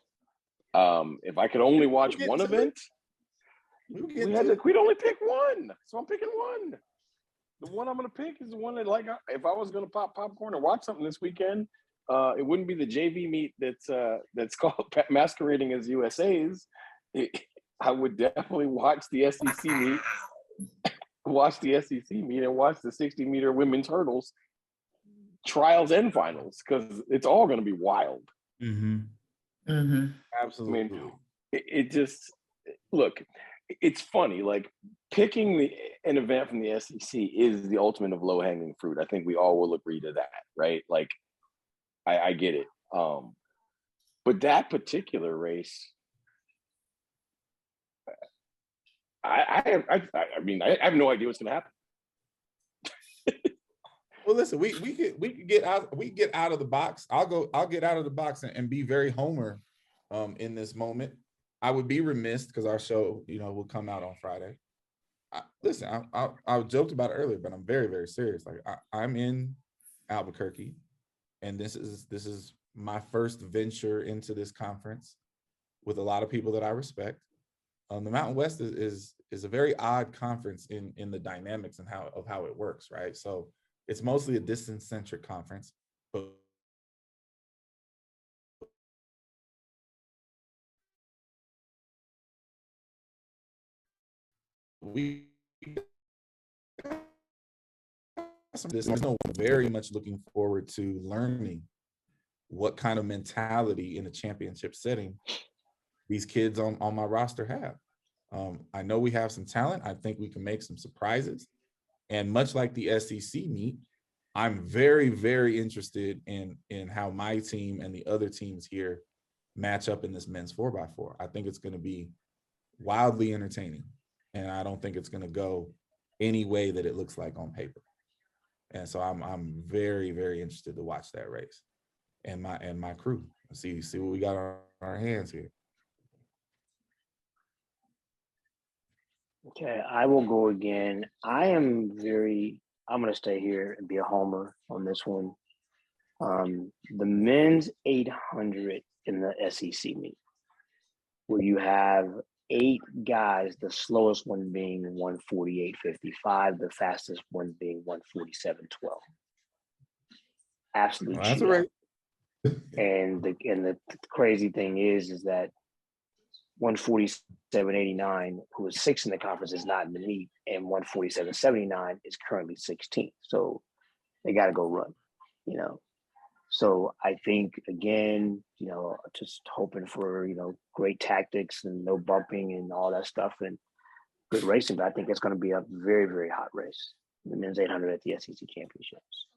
if I could only watch one event, we'd only pick one. So I'm picking one. The one I'm going to pick is the one that, like, if I was going to pop popcorn or watch something this weekend, it wouldn't be the JV meet that's called masquerading as USA's. I would definitely watch the SEC meet, and watch the 60-meter women's hurdles trials and finals, because it's all going to be wild. Mm-hmm. Mm-hmm. Absolutely. I mean, it just, look, it's funny, like, picking an event from the SEC is the ultimate of low-hanging fruit. I think we all will agree to that, right? Like, I get it. But that particular race, I mean, I have no idea what's going to happen. Well, listen, we could get out of the box. I'll get out of the box and be very Homer in this moment. I would be remiss, because our show, will come out on Friday. Listen, I joked about it earlier, but I'm very, very serious. Like, I'm in Albuquerque, and this is my first venture into this conference with a lot of people that I respect. The Mountain West is a very odd conference in the dynamics and how it works, right? So it's mostly a distance-centric conference, but very much looking forward to learning what kind of mentality in a championship setting these kids on my roster have. I know we have some talent. I think we can make some surprises. And much like the SEC meet, I'm very, very interested in how my team and the other teams here match up in this men's 4x4. I think it's going to be wildly entertaining. And I don't think it's going to go any way that it looks like on paper. And so I'm very, very interested to watch that race and my crew. See what we got on our hands here. Okay, I will go again. I'm going to stay here and be a homer on this one. The men's 800 in the SEC meet, where you have 8 guys, the slowest one being 148.55, the fastest one being 147.12. Absolute That's cheat. all right. And the crazy thing is that 147.89, who is 6th in the conference, is not in the meet, and 147.79 is currently 16th. So they got to go run, you know. So I think, again, you know, just hoping for, you know, great tactics and no bumping and all that stuff and good racing. But I think it's going to be a very, very hot race, the men's 800 at the SEC championships.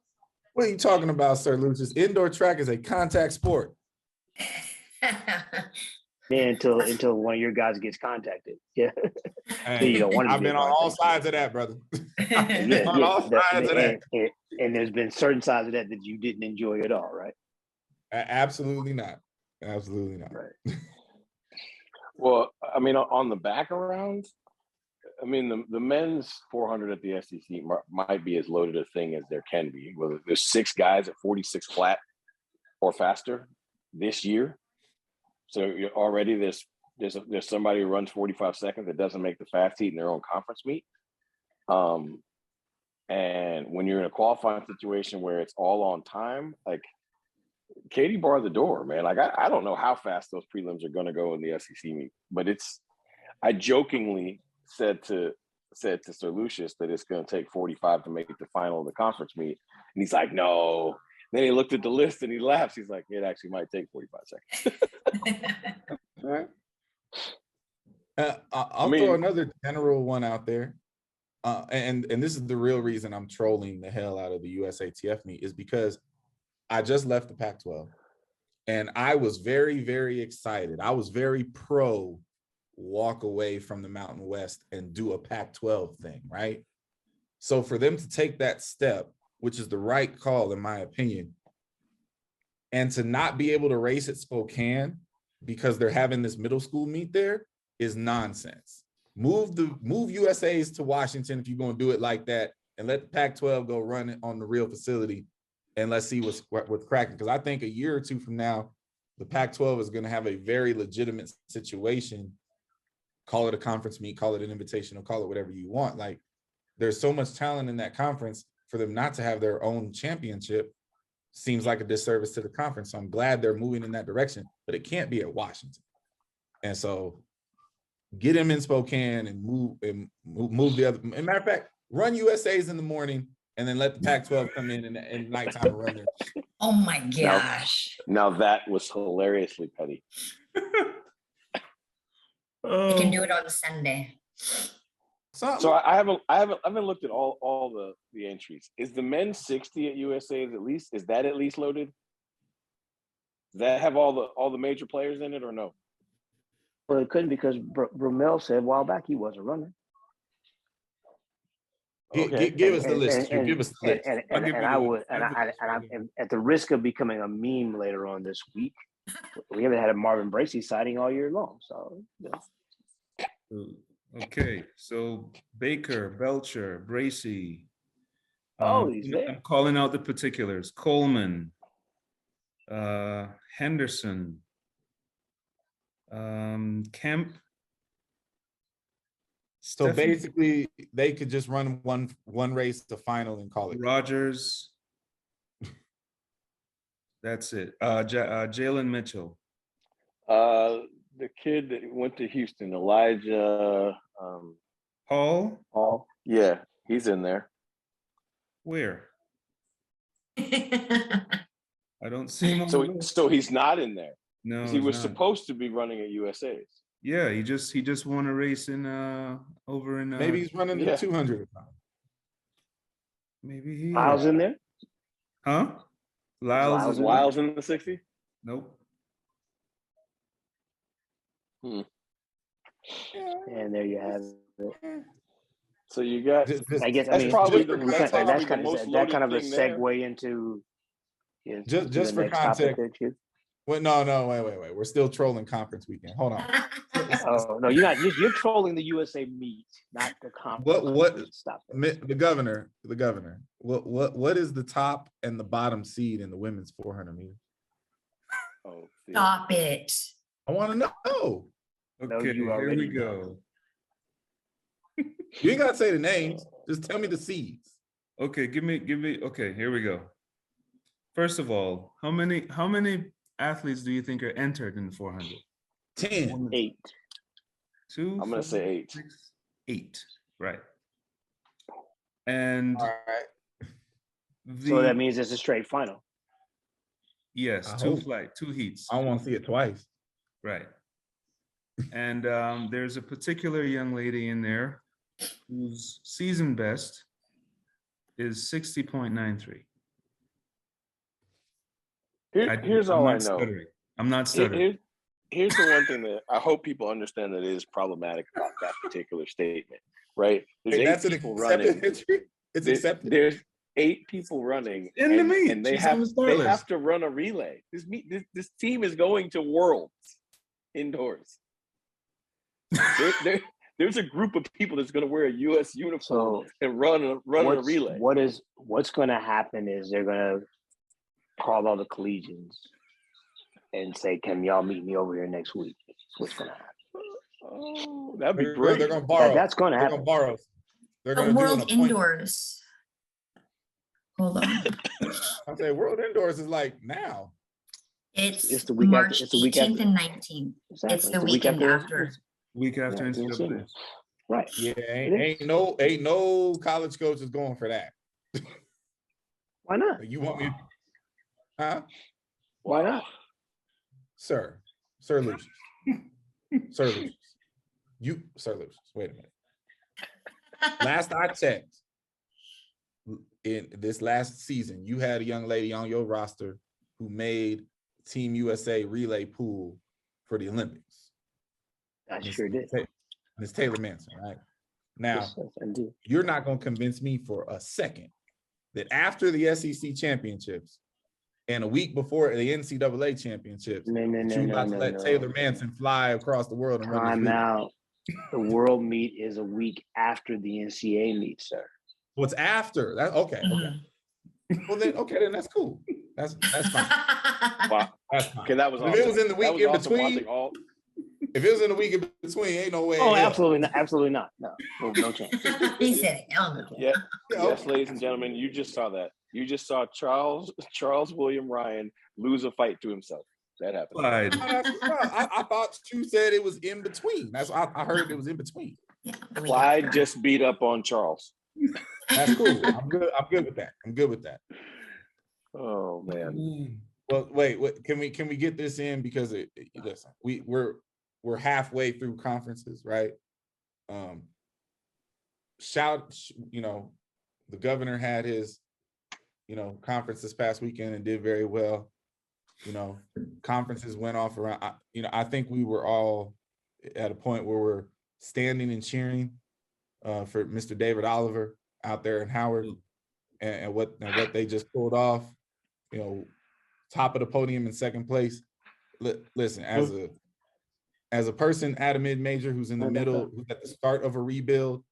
What are you talking about, Sir Lucius? Indoor track is a contact sport. Yeah, until one of your guys gets contacted. Yeah. Hey, You don't want to I've been on all sides of that, brother. Yeah, On all sides of that. and there's been certain sides of that you didn't enjoy at all, right? Absolutely not. Absolutely not. Right. Well, I mean, on the back around, I mean, the men's 400 at the SEC might be as loaded a thing as there can be. Well, there's 6 guys at 46 flat or faster this year. So already there's somebody who runs 45 seconds that doesn't make the fast heat in their own conference meet. And when you're in a qualifying situation where it's all on time, like Katie barred the door, man. Like I don't know how fast those prelims are going to go in the SEC meet, but I jokingly said to Sir Lucius that it's going to take 45 to make it the final of the conference meet, and he's like, no. Then he looked at the list and he laughs. He's like, it actually might take 45 seconds. All right. I'll throw another general one out there. And this is the real reason I'm trolling the hell out of the USATF meet is because I just left the Pac-12 and I was very, very excited. I was very pro walk away from the Mountain West and do a Pac-12 thing, right? So for them to take that step, which is the right call in my opinion, and to not be able to race at Spokane because they're having this middle school meet there is nonsense. Move USAs to Washington if you're going to do it like that, and let the Pac-12 go run it on the real facility, and let's see what's cracking. Because I think a year or two from now, the Pac-12 is going to have a very legitimate situation. Call it a conference meet, call it an invitational, call it whatever you want. Like, there's so much talent in that conference. For them not to have their own championship seems like a disservice to the conference. So I'm glad they're moving in that direction, but it can't be at Washington. And so get him in Spokane and move the other. As a matter of fact, run USAs in the morning and then let the Pac-12 come in nighttime and run there. Oh my gosh. Now that was hilariously petty. You can do it on Sunday. So I haven't looked at all the entries. Is the men's 60 at USA's at least? Is that at least loaded? Does that have all the major players in it or no? Well, it couldn't because Brumell said a while back he wasn't running. Okay. Give us the list. Give us the list. And at the risk of becoming a meme later on this week, we haven't had a Marvin Bracey sighting all year long. So, you know. Okay, so Baker, Belcher, Bracey. He's there. I'm calling out the particulars. Coleman, Henderson, Kemp. So basically, they could just run one race to final and call it Rogers. That's it. Jalen Mitchell. The kid that went to Houston, Elijah Hall. Yeah, he's in there. Where? I don't see him. So he's not in there. No, he was supposed to be running at USA's. Yeah, he just won a race in over in maybe he's running the 200. Maybe he Lyles in there? Huh? Lyles in the 60? Nope. And there you have it. So you got I guess I that's mean probably we the can- that's probably the kind most of that loaded kind of a thing there. segue into to Just the for next topic context. there, Q. Well, no, wait. We're still trolling conference weekend. Hold on. Oh no, you're not. You're trolling the USA meet, not the conference. What meet. Stop it. the governor. What is the top and the bottom seed in the women's 400 meters? Oh, see. Stop it. I want to know. No, Okay, you here already we know. go. You ain't gotta say the names. Just tell me the seeds. Okay, give me. Okay, here we go. First of all, how many athletes do you think are entered in the 400? 10. 8. 2. I'm gonna say 8. 6, 8. Right. And All right. So that means it's a straight final. yes, I 2 hope. 2 heats. I want to see it twice. Right. And there's a particular young lady in there whose season best is 60.93. Here's all I know. Stuttering. I'm not Here- stuttering. Here's the one thing that I hope people understand that is problematic about that particular statement, right? There's Wait, 8 that's an people accepted running. entry? It's accepted. There's 8 people running In the meet. and they She's on the start list. have to run a relay. This team is going to Worlds indoors. There's a group of people that's going to wear a U.S. uniform and run a relay. What's going to happen is they're going to call all the collegians and say, "Can y'all meet me over here next week?" That's what's going to happen. Oh, that'd be They're great. going to borrow. That's going to They're happen. going to borrow. They're The going to do an World appointment. Indoors. Hold on. I say World Indoors is like now. It's the week March after. It's the week 18th after. and 19th. Exactly. It's the week weekend after. after. Week after Yeah, NCAA. Right. Yeah, It ain't no college coaches going for that. Why not? You want me? Huh? Why not? Sir Lucius. Sir Lucius. Sir Lucius. Wait a minute. Last I checked, in this last season, you had a young lady on your roster who made Team USA relay pool for the Olympics. I sure did. Miss Taylor Manson, right? Now, Yes, I do. you're not going to convince me for a second that after the SEC championships and a week before the NCAA championships, you're about to let Taylor Manson fly across the world and run this Time relay. out. The world meet is a week after the NCAA meet, sir. What's after that? Okay. Well then that's cool. That's fine. Wow. That's fine. Okay, that was If awesome. it was in the week That was in awesome between, watching all. if it was in the week in between, ain't no way. Oh, in hell. absolutely not. Absolutely not. No chance. He said, hell no. Yeah. Yeah, Yes, ladies and gentlemen, you just saw that. You just saw Charles William Ryan lose a fight to himself. That happened. Clyde. I thought you said it was in between. That's I heard it was in between. Yeah, the week Clyde after. just beat up on Charles. That's cool. I'm good with that. I'm good with that. Oh man. Well, wait. Can we get this in because listen, we're halfway through conferences, right? The governor had his conference this past weekend and did very well. Conferences went off around. I think we were all at a point where we're standing and cheering for Mr. David Oliver out there in Howard and what they just pulled off. Top of the podium in second place. Listen, as a person at a mid-major who's in the middle, who's at the start of a rebuild,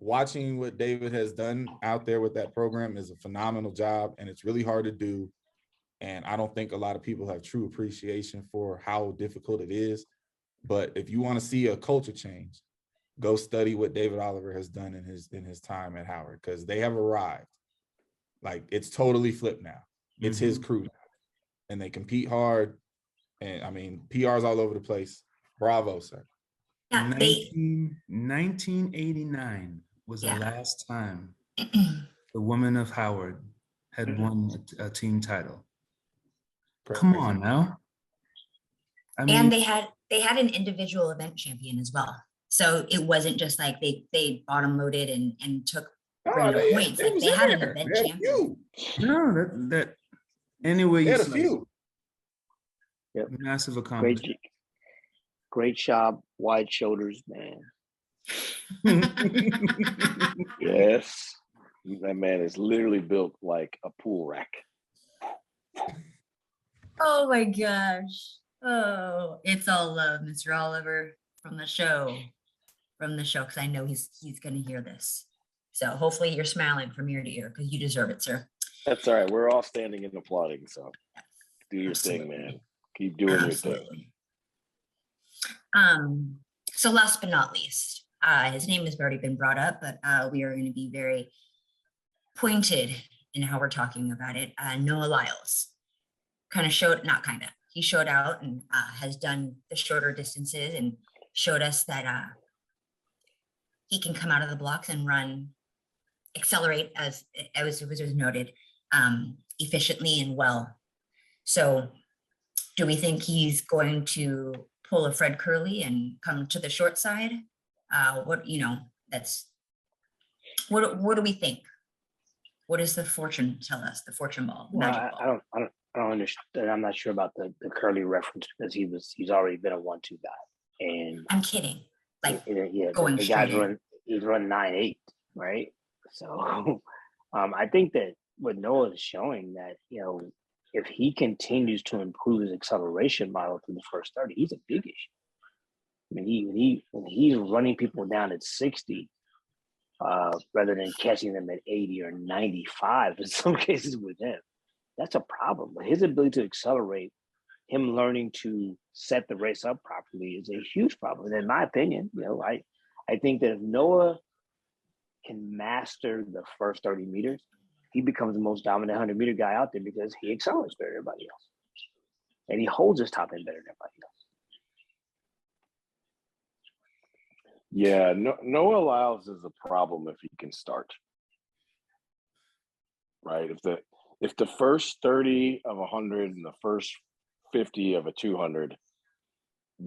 watching what David has done out there with that program is a phenomenal job, and it's really hard to do. And I don't think a lot of people have true appreciation for how difficult it is. But if you want to see a culture change, go study what David Oliver has done in his time at Howard, because they have arrived. Like, it's totally flipped now. It's his crew now, and they compete hard. And I mean, PR's all over the place. Bravo, sir. Yeah, 1989 was the last time the women of Howard had won a team title. Come on now. I mean, and they had an individual event champion as well. So it wasn't just like they bottom loaded and took random points. Like they had an event champion. No, that anyway. They had a few. Yep. Massive accomplishment. Great job, wide shoulders, man. Yes. That man is literally built like a pool rack. Oh my gosh. Oh, it's all love, Mr. Oliver, from the show. Because I know he's gonna hear this. So hopefully you're smiling from ear to ear because you deserve it, sir. That's all right. We're all standing and applauding. So do your Absolutely. thing, man. Keep doing your thing. Absolutely. So last but not least, his name has already been brought up, but we are going to be very pointed in how we're talking about it. Noah Lyles he showed out and has done the shorter distances and showed us that he can come out of the blocks and accelerate as it was noted, efficiently and well. So do we think he's going to pull a Fred Curley and come to the short side? What do we think? What does the fortune tell us? The fortune ball, Well, magic ball. I don't understand. I'm not sure about the Curly reference because he's already been a 1-2 guy, and I'm kidding. Like yeah, going the guy's straight in. he's run 9.8, right? So I think that what Noah is showing that, if he continues to improve his acceleration model through the first 30, he's a big issue. I mean, when he's running people down at 60, rather than catching them at 80 or 95 in some cases with him, that's a problem. But his ability to accelerate, him learning to set the race up properly is a huge problem. And in my opinion, I think that if Noah can master the first 30 meters, he becomes the most dominant 100-meter guy out there because he accelerates better than everybody else. And he holds his top end better than everybody else. Yeah, Noah Lyles is a problem if he can start. Right? If the first 30 of 100 and the first 50 of a 200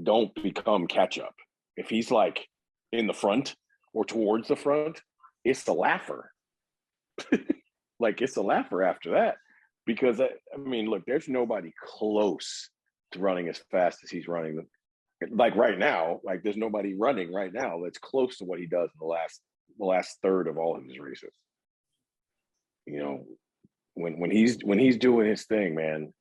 don't become catch up, if he's like in the front or towards the front, it's the laugher. Like it's a laugher after that, because I mean, look, there's nobody close to running as fast as he's running. Like right now, like there's nobody running right now that's close to what he does in the last third of all of his races. When he's doing his thing, man,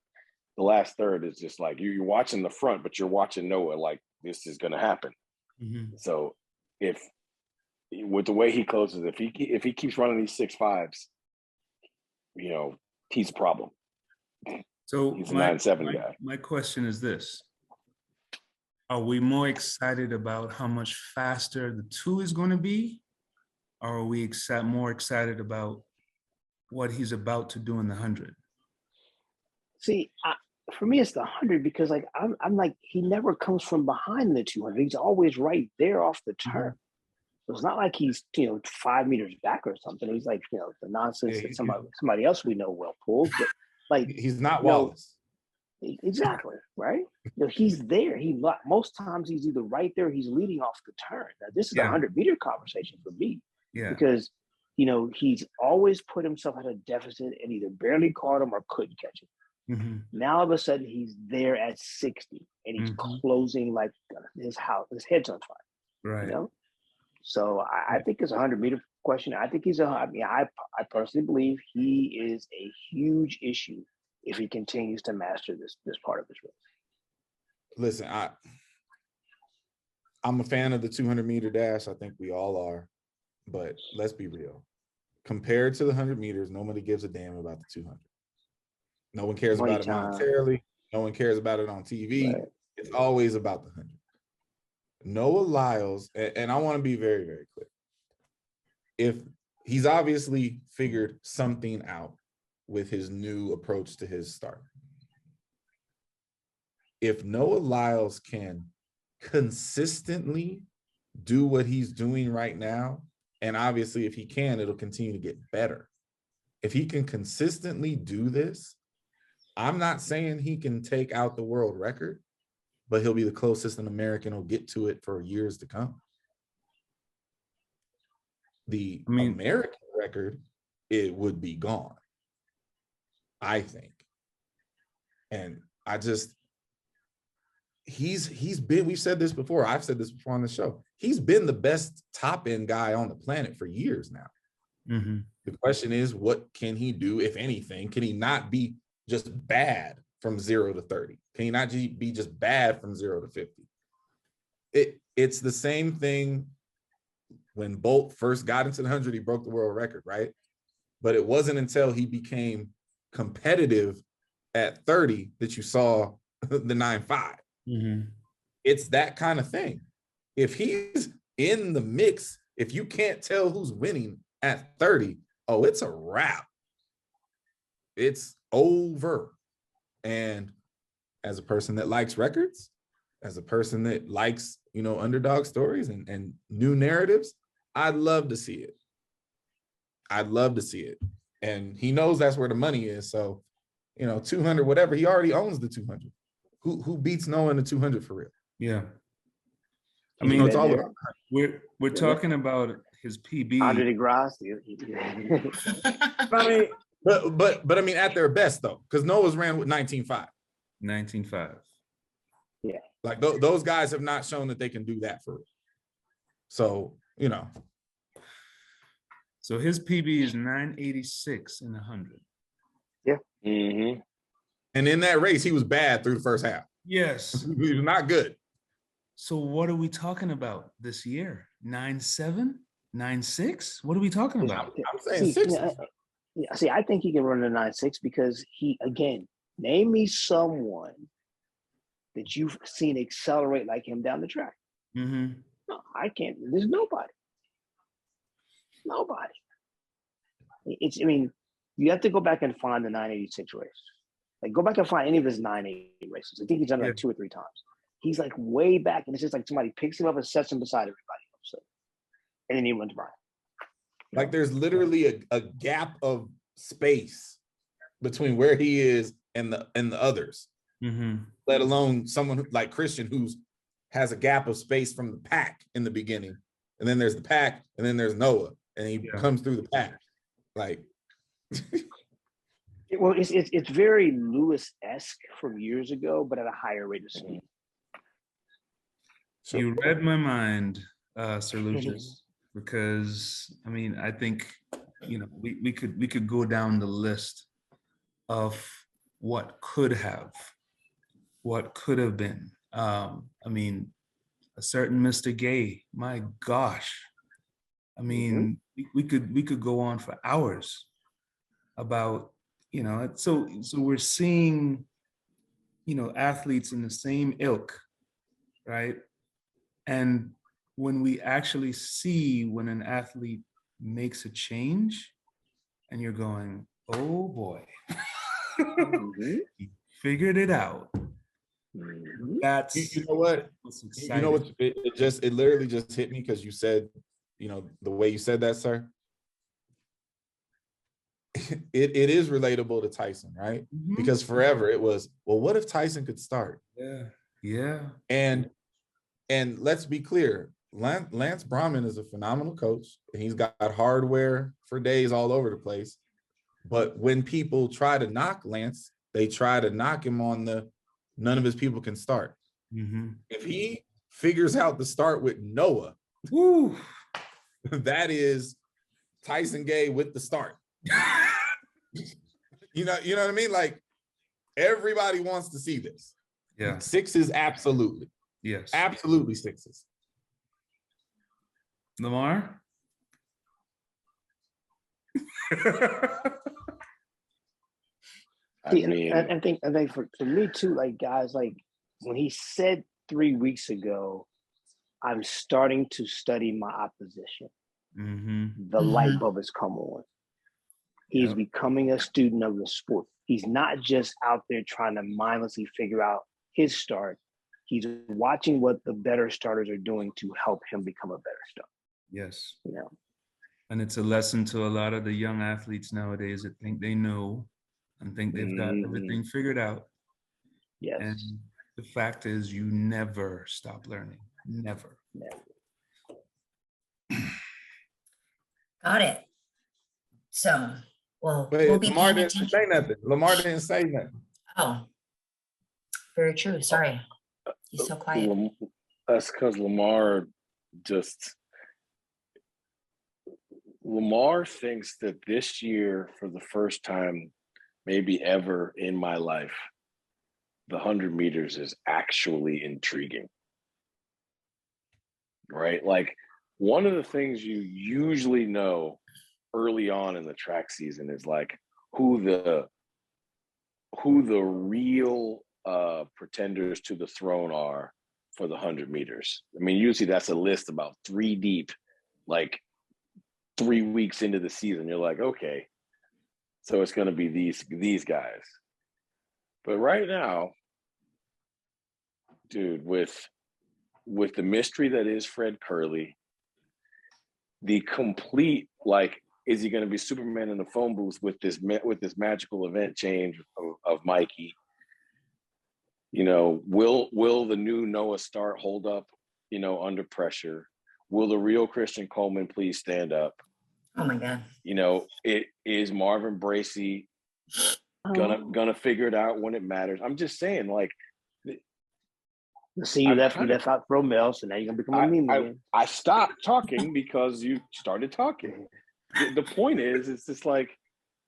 the last third is just like you're watching the front, but you're watching Noah like this is going to happen. Mm-hmm. So if with the way he closes, if he keeps running these 6.5s, he's a problem. So he's a 9.7 guy. My question is this: are we more excited about how much faster the 2 is going to be, or are we more excited about what he's about to do in the 100? See, for me, it's the 100 because I'm like, he never comes from behind the 200. He's always right there off the turn. Mm-hmm. So it's not like he's 5 meters back or something. He's like the nonsense that somebody else we know well pulls. But like he's not Wallace. Exactly, right? He's there. Most times he's either right there or he's leading off the turn. Now, this is a 100-meter conversation for me. Yeah. Because he's always put himself at a deficit and either barely caught him or couldn't catch him. Mm-hmm. Now all of a sudden he's there at 60 and he's closing like his head's on fire. Right. So I think it's a 100-meter question. I think I personally believe he is a huge issue if he continues to master this part of his race. Listen, I'm a fan of the 200-meter dash. I think we all are, but let's be real. Compared to the 100 meters, nobody gives a damn about the 200. No one cares about it monetarily. No one cares about it on TV. Right. It's always about the 100. Noah Lyles, and I want to be very, very clear. If he's obviously figured something out with his new approach to his start. If Noah Lyles can consistently do what he's doing right now, and obviously if he can, it'll continue to get better. If he can consistently do this, I'm not saying he can take out the world record, but he'll be the closest an American will get to it for years to come. The American record, it would be gone, I think. And he's been, we've said this before, I've said this before on the show, he's been the best top end guy on the planet for years now. Mm-hmm. The question is, what can he do, if anything? Can he not be just bad from 0 to 30? Can he not be just bad from 0 to 50? It's the same thing when Bolt first got into the 100, he broke the world record, right? But it wasn't until he became competitive at 30 that you saw the 9.5. Mm-hmm. It's that kind of thing. If he's in the mix, if you can't tell who's winning at 30, oh, it's a wrap. It's over. And as a person that likes records, as a person that likes, you know, underdog stories and new narratives, I'd love to see it. I'd love to see it. And he knows that's where the money is. So, you know, 200, whatever, he already owns the 200. Who beats Noah in the 200 for real? Yeah. I He's mean, been it's all there. about, we're talking about his PB. Andre DeGrasse. I mean, but I mean, at their best though, because Noah's ran with 19.5. 19.5. Yeah. Like those guys have not shown that they can do that for real. So, you know. So his PB is 986 in 100. Yeah. Mm-hmm. And in that race, he was bad through the first half. Yes. He was not good. So what are we talking about this year? 9.7? 9.6? What are we talking about? I'm saying six. See, I think he can run a 9.6 because he, again, name me someone that you've seen accelerate like him down the track. Mm-hmm. No, I can't. There's nobody. Nobody. I mean, you have to go back and find the 986 race. Like, go back and find any of his 980 races. I think he's done it like 2 or 3 times. He's like way back, and it's just like somebody picks him up and sets him beside everybody else. And then he runs by. Like there's literally a gap of space between where he is and the others. Mm-hmm. Let alone someone like Christian who's has a gap of space from the pack in the beginning. And then there's the pack, and then there's Noah, and he comes through the pack. Like well, it's very Lewis-esque from years ago, but at a higher rate of speed. So, You read my mind, Sir Lucius, because I mean, I think, you know, we could go down the list of what could have been. I mean, a certain Mr. Gay, my gosh. I mean, we could go on for hours about, you know, so we're seeing, you know, athletes in the same ilk, right? And when we actually see when an athlete makes a change and you're going, oh boy, he figured it out. That's, you know what? You know what? It literally just hit me because you said, you know, the way you said that, sir. It is relatable to Tyson, right? Mm-hmm. Because forever it was, well, what if Tyson could start? Yeah. And let's be clear, Lance Brahman is a phenomenal coach, and he's got hardware for days all over the place. But when people try to knock Lance, they try to knock him on the none of his people can start. Mm-hmm. If he figures out the start with Noah, woo, that is Tyson Gay with the start. You know what I mean? Like, everybody wants to see this. Yeah. 6s, absolutely. Yes. Absolutely 6s. Lamar? I think for me too, like, guys, like when he said 3 weeks ago, I'm starting to study my opposition. Mm-hmm. The light bulb has come on. He's becoming a student of the sport. He's not just out there trying to mindlessly figure out his start. He's watching what the better starters are doing to help him become a better starter. Yes. You know, and it's a lesson to a lot of the young athletes nowadays that think they know and think they've got everything figured out. Yes. And the fact is, you never stop learning. Never. Got it. So, well, Wait, we'll be Lamar paying didn't attention. say nothing. Lamar didn't say nothing. Oh, very true. Sorry. He's so quiet. That's because Lamar thinks that this year, for the first time, maybe ever in my life, the 100 meters is actually intriguing. Right? Like, one of the things you usually know early on in the track season is like who the real pretenders to the throne are for the 100 meters. I mean, usually that's a list about 3 deep, like 3 weeks into the season. You're like, okay, so it's going to be these guys. But right now, dude, with the mystery that is Fred Curley, the complete, like, is he going to be Superman in the phone booth with this magical event change of Mikey? You know, will the new Noah start hold up, you know, under pressure? Will the real Christian Coleman please stand up? Oh my God. You know, it is Marvin Bracey gonna figure it out when it matters. I'm just saying, like, see, you left out Romel, so now you're gonna become a meme again. I stopped talking because you started talking. The point is, it's just like.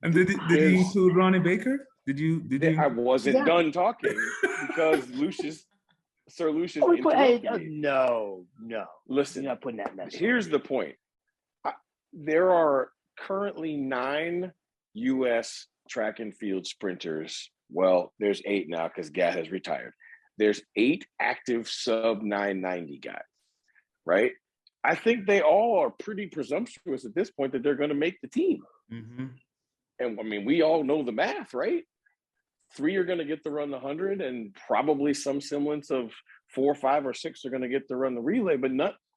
And did you include Ronnie Baker? Did you? I wasn't done talking because Sir Lucius interrupted me. No. Listen, you're not putting that message. Here's the point. There are currently 9 U.S. track and field sprinters. Well, there's 8 now because Gat has retired. There's 8 active sub 990 guys, right? I think they all are pretty presumptuous at this point that they're going to make the team. Mm-hmm. And I mean, we all know the math, right? 3 are going to get to run the 100, and probably some semblance of 4, 5, or 6 are going to get to run the relay. But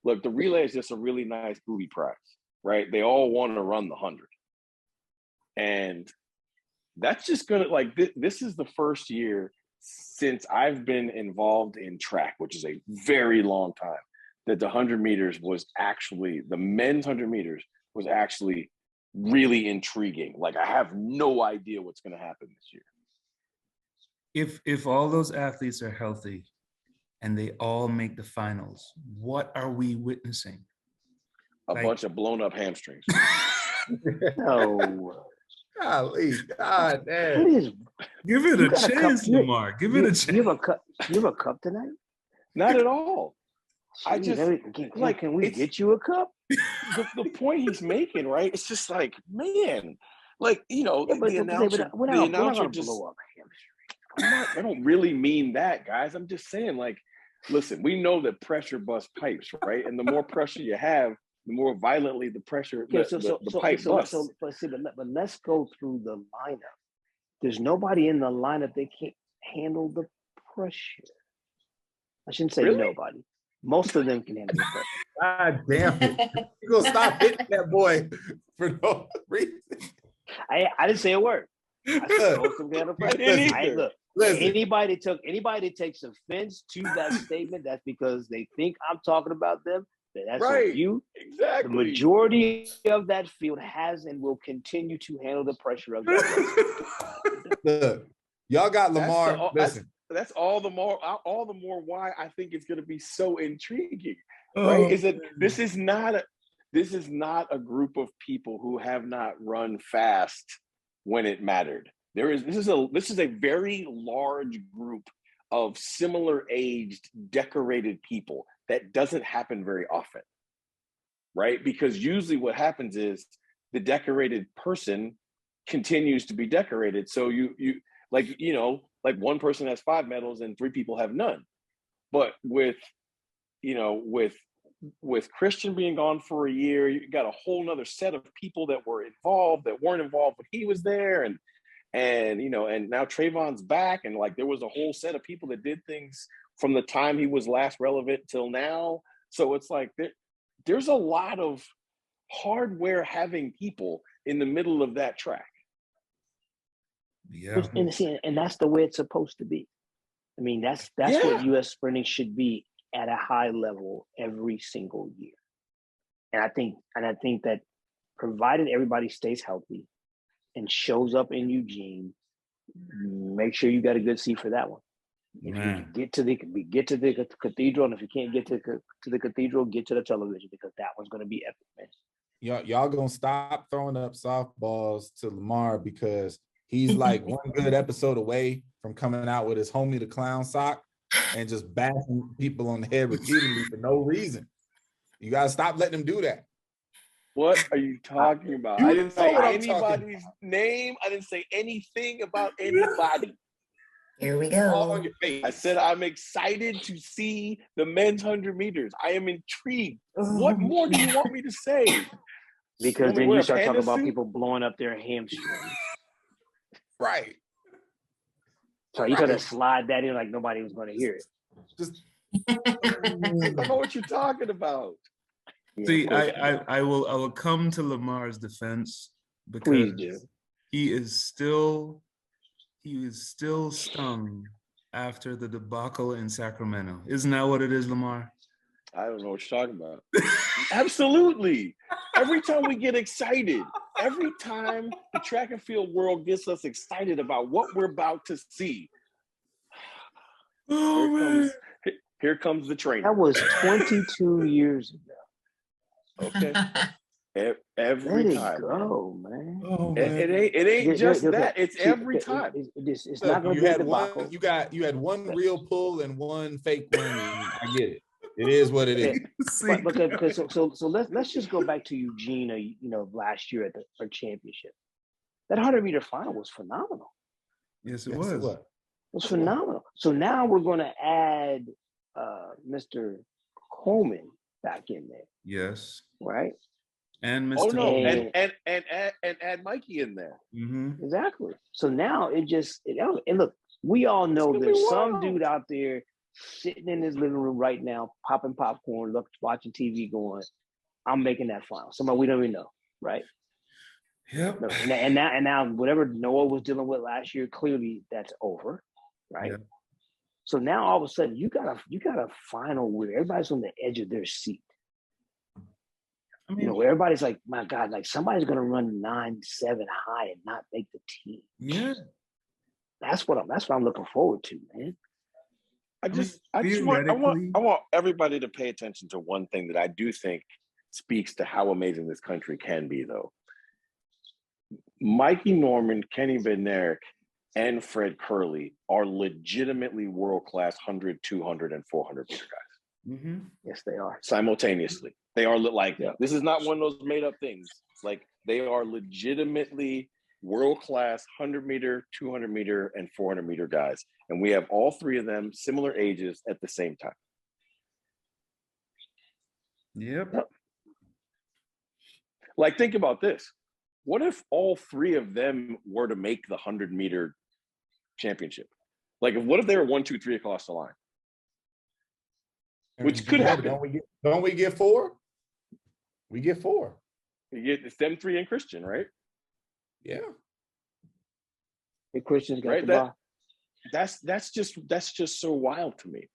look, the relay is just a really nice booty prize, right? They all want to run the 100. And that's just going to, like, this is the first year since I've been involved in track, which is a very long time, that the 100 meters was actually, the men's 100 meters was actually really intriguing. Like, I have no idea what's going to happen this year. If all those athletes are healthy and they all make the finals, what are we witnessing? A bunch of blown up hamstrings. No. Golly, God damn. What is? Give it a chance, Lamar. Give it a chance. You have a cup tonight? Not at all. I just can we get you a cup? The point he's making, right? It's just like, man, like, you know, the announcer just blow up hamstring. I don't really mean that, guys. I'm just saying, like, listen, we know that pressure busts pipes, right? And the more pressure you have, the more violently the pressure, the pipe busts. But let's go through the lineup. There's nobody in the lineup that can't handle the pressure. I shouldn't say nobody. Most of them can handle the pressure. God damn it. You're going to stop hitting that boy for no reason. I didn't say a word. I said most of them can handle pressure. Listen. Anybody that takes offense to that statement, that's because they think I'm talking about them. That's right. You. Exactly. The majority of that field has and will continue to handle the pressure of that. Look, y'all got Lamar. Listen. That's all the more why I think it's going to be so intriguing, right? Is that this is not a group of people who have not run fast when it mattered. This is a very large group of similar aged, decorated people. That doesn't happen very often, right? Because usually what happens is the decorated person continues to be decorated. So you like one person has 5 medals and 3 people have none. But with Christian being gone for a year, you got a whole nother set of people that were involved that weren't involved when he was there. And now Trayvon's back, and like there was a whole set of people that did things from the time he was last relevant till now. So it's like there's a lot of hardware having people in the middle of that track. Yeah. And that's the way it's supposed to be. I mean, that's what U.S. sprinting should be at a high level every single year. And I think that provided everybody stays healthy and shows up in Eugene, make sure you got a good seat for that one. If Man. you get to the cathedral, and if you can't get to the cathedral, get to the television, because that one's going to be epic, man. Y'all gonna stop throwing up softballs to Lamar, because he's like one good episode away from coming out with his homie the clown sock and just bashing people on the head repeatedly for no reason. You gotta stop letting him do that. What are you talking about? You I didn't know say what I'm talking anybody's name. I didn't say anything about anybody. Here we All go. on your face. I said I'm excited to see the men's 100 meters. I am intrigued. What more do you want me to say? Because Let me then wear you a start talking panda about suit? people blowing up their hamstrings. Right. So you gotta slide that in like nobody was gonna hear it. Just I don't know what you're talking about. Yeah, See, of course you do. I will come to Lamar's defense Please because do. he is still stung after the debacle in Sacramento. Isn't that what it is, Lamar? I don't know what you're talking about. Absolutely. Every time we get excited, every time the track and field world gets us excited about what we're about to see, Oh man. here comes the trainer. That was 22 years ago. Okay. Every Let it time. go, man. oh It man. ain't just Okay, that. It's see, every okay, time. It's Look, not gonna you be a had debacle. one. You had one real pull and one fake one. And I get it. It is what it is. See, But because so let's just go back to Eugene, last year at our championship. That 100-meter final was phenomenal. yes, it Yes, was. it was. It was phenomenal. So now we're going to add Mr. Coleman back in there, Yes. right? And Mr. Oh no, And- and add Mikey in there. Mm-hmm. Exactly. So now and look, we all know It's gonna there's be some wild. dude out there sitting in his living room right now, popping popcorn, watching TV, going, "I'm making that final." Somebody we don't even know, right? Yep. No, and now whatever Noah was dealing with last year, clearly that's over, right? Yeah. So now all of a sudden you got a final where everybody's on the edge of their seat. I mean, Where everybody's like, my God, like somebody's gonna run 9.7 high and not make the team. yeah. That's what I'm looking forward to, man. I want theoretically- everybody to pay attention to one thing that I do think speaks to how amazing this country can be, though. Mikey Norman, Kenny Bednarik, and Fred Curley are legitimately world-class 100, 200, and 400 meter guys. Mm-hmm. Yes, they are. Simultaneously. They are like, Yeah. This is not one of those made-up things. Like, they are legitimately world-class 100 meter, 200 meter, and 400 meter guys. And we have all three of them similar ages at the same time. Yep. Like, think about this. What if all three of them were to make the 100 meter championship? Like, what if they were 1, 2, 3 across the line? Which could happen. Don't we get 4? We get 4. It's them 3 and Christian, right? Yeah. The Christians got Right, the ball. That's just so wild to me.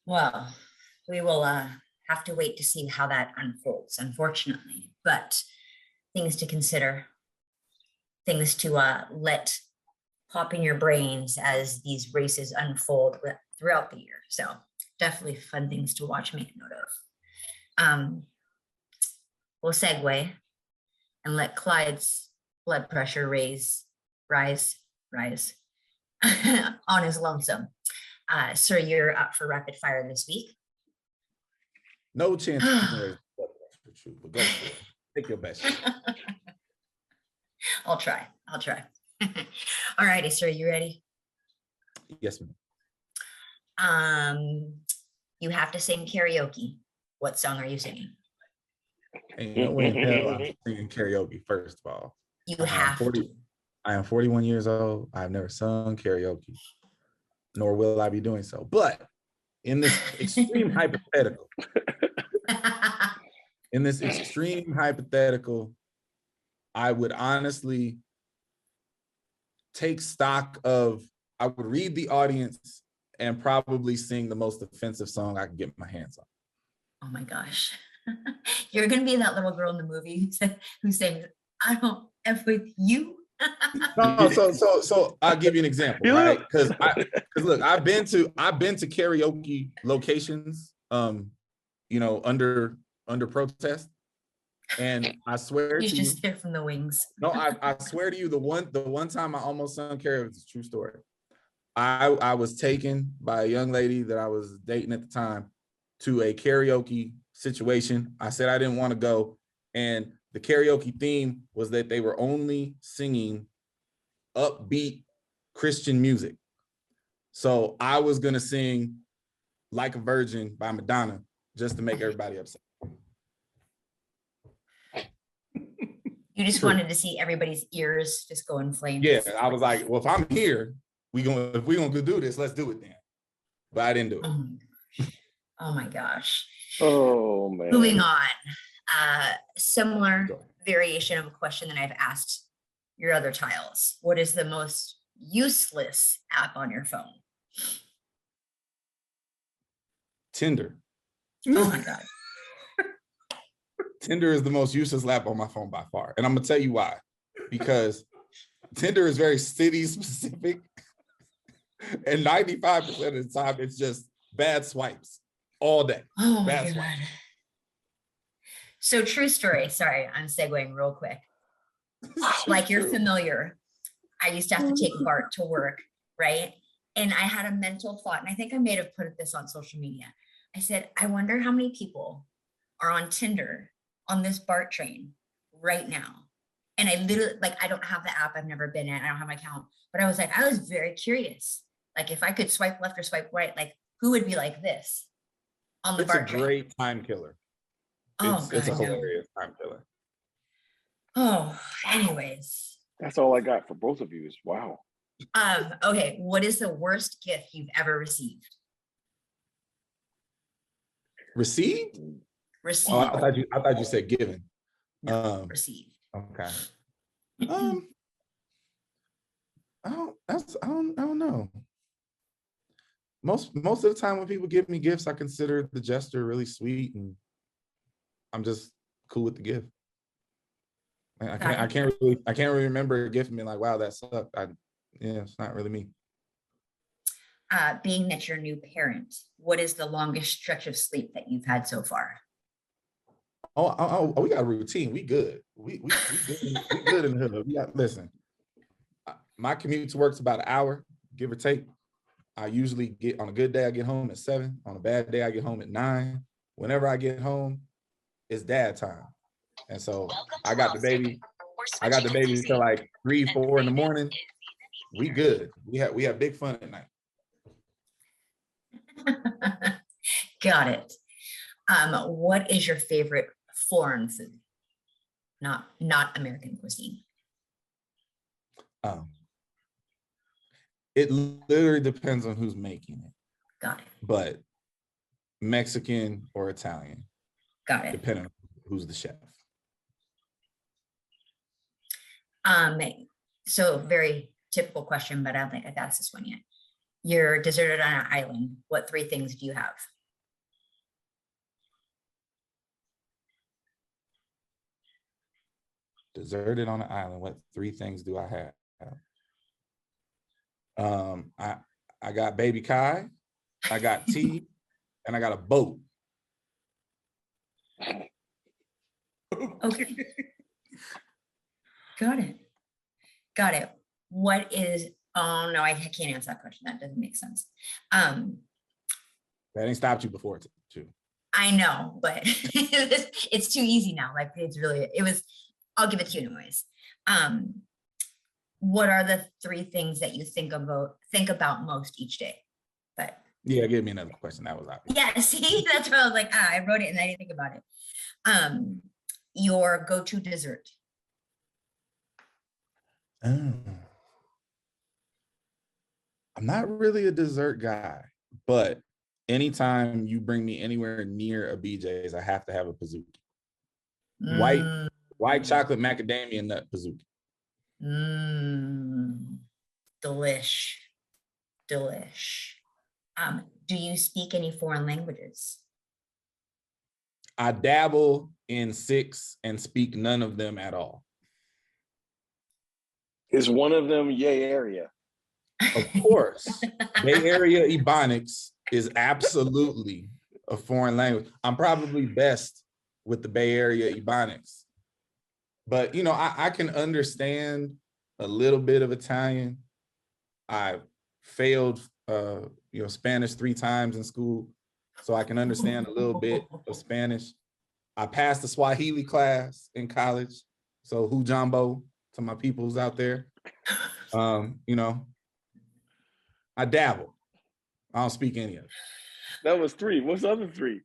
Well, we will have to wait to see how that unfolds, unfortunately. But things to consider, things to let pop in your brains as these races unfold throughout the year. So definitely fun things to watch, make note of. We'll segue and let Clyde's blood pressure rise on his lonesome. Sir, you're up for rapid fire this week. No chance. But go for it. Take your best shot. I'll try. All righty, sir, you ready? Yes, ma'am. You have to sing karaoke. What song are you singing? Ain't no way in hell I'm singing karaoke, first of all. You have to. I am 41 years old. I've never sung karaoke, nor will I be doing so. But in this extreme hypothetical, I would honestly take stock of, I would read the audience and probably sing the most offensive song I could get my hands on. Oh my gosh. You're going to be that little girl in the movie who sings, "I don't F with you." No, so I'll give you an example, right? Because look, I've been to karaoke locations, under protest, and I swear He's to you, just there from the wings. no, I swear to you, the one time I almost sung karaoke, it's a true story. I was taken by a young lady that I was dating at the time to a karaoke situation. I said I didn't want to go, and the karaoke theme was that they were only singing upbeat Christian music. So I was gonna sing "Like a Virgin" by Madonna just to make everybody upset. You just wanted to see everybody's ears just go in flames. Yeah, I was like, well, if I'm here, if we're gonna do this, let's do it then. But I didn't do it. Oh my gosh. Oh man. Moving on. Similar variation of a question that I've asked your other tiles. What is the most useless app on your phone? Tinder. Oh my God. Tinder is the most useless app on my phone by far. And I'm gonna tell you why. Because Tinder is very city specific. And 95% of the time, it's just bad swipes all day. Oh my Bad God. swipes. So true story. Sorry, I'm segueing real quick. Like you're familiar. I used to have to take Bart to work, right? And I had a mental thought, and I think I may have put this on social media. I said, I wonder how many people are on Tinder on this BART train right now. And I literally, like, I don't have the app. I've never been in. I don't have my account. But I was like, I was very curious. Like, if I could swipe left or swipe right, like, who would be like this on the It's a BART train? great time killer. Oh, It's a God, no. hilarious time killer. Oh, anyways. That's all I got for both of you is wow. Okay, what is the worst gift you've ever received? Received? Received. Oh, I thought you said given. No, received. Okay. I don't know. Most of the time when people give me gifts, I consider the gesture really sweet, and I'm just cool with the gift. I can't really remember a gift and being like, wow, that sucked. It's not really me. Being that you're a new parent, what is the longest stretch of sleep that you've had so far? Oh, we got a routine. We good. We good in the hood. Listen, my commute to work's about an hour, give or take. I usually on a good day, I get home at 7. On a bad day, I get home at 9. Whenever I get home, it's dad time. And so I got the baby till like 3, 4 in the morning. We good. We have big fun at night. Got it. What is your favorite foreign food? Not American cuisine. It literally depends on who's making it. Got it. But Mexican or Italian. Got it. Depending on who's the chef. So very typical question, but I don't think I've asked this one yet. You're deserted on an island. What 3 things do you have? Deserted on an island. What 3 things do I have? I got baby Kai, I got tea, and I got a boat. Okay. Got it. What is, oh no, I can't answer that question. That doesn't make sense. That ain't stopped you before too. I know, but it's too easy now. Like I'll give it to you anyways. What are the 3 things that you think about most each day? But yeah, give me another question. That was obvious. Yeah, see, that's why I was like, I wrote it and I didn't think about it. Your go-to dessert. I'm not really a dessert guy, but anytime you bring me anywhere near a BJ's, I have to have a pizookie. White chocolate macadamia nut pizookie. Delish. Do you speak any foreign languages? I dabble in 6 and speak none of them at all. Is one of them Yay area? Of course, Bay Area Ebonics is absolutely a foreign language. I'm probably best with the Bay Area Ebonics, but you know, I can understand a little bit of Italian. I failed, you know, Spanish 3 times in school, so I can understand a little bit of Spanish. I passed the Swahili class in college, so hujambo to my peoples out there. You know, I dabble. I don't speak any of it. That was 3. What's the other 3?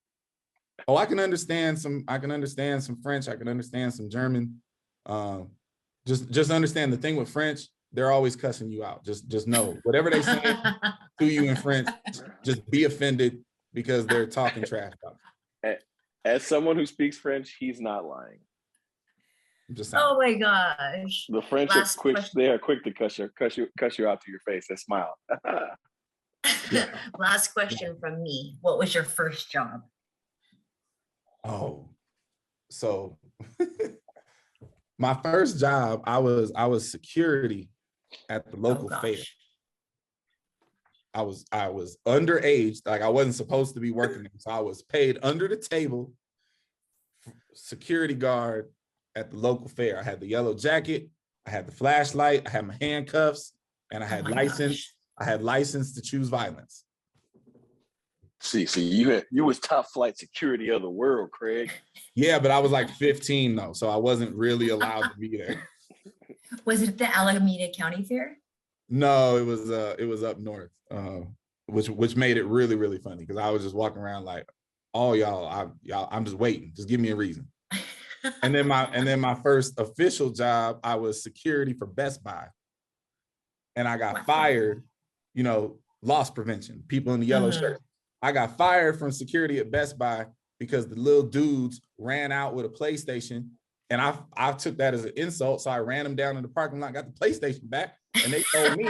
Oh, I can understand some. I can understand some French. I can understand some German. Just understand the thing with French. They're always cussing you out. Just know whatever they say to you in French, just be offended because they're talking trash about you. As someone who speaks French, he's not lying. I'm just saying. Oh my gosh. The French Last are quick. question. They are quick to cuss you out to your face and smile. Last question from me. What was your first job? Oh, so my first job, I was security at the local fair. I was underage, like I wasn't supposed to be working, so I was paid under the table, security guard at the local fair. I had the yellow jacket, I had the flashlight, I had my handcuffs, and I had license. Gosh. I had license to choose violence. See, you was top flight security of the world, Craig. Yeah, but I was like 15 though, so I wasn't really allowed to be there. Was it the Alameda County Fair? No, it was up north, which made it really, really funny because I was just walking around like, oh y'all, I'm just waiting. Just give me a reason. And then my first official job, I was security for Best Buy. And I got fired, you know, loss prevention, people in the yellow shirt. I got fired from security at Best Buy because the little dudes ran out with a PlayStation. And I took that as an insult. So I ran them down in the parking lot, got the PlayStation back. And they told me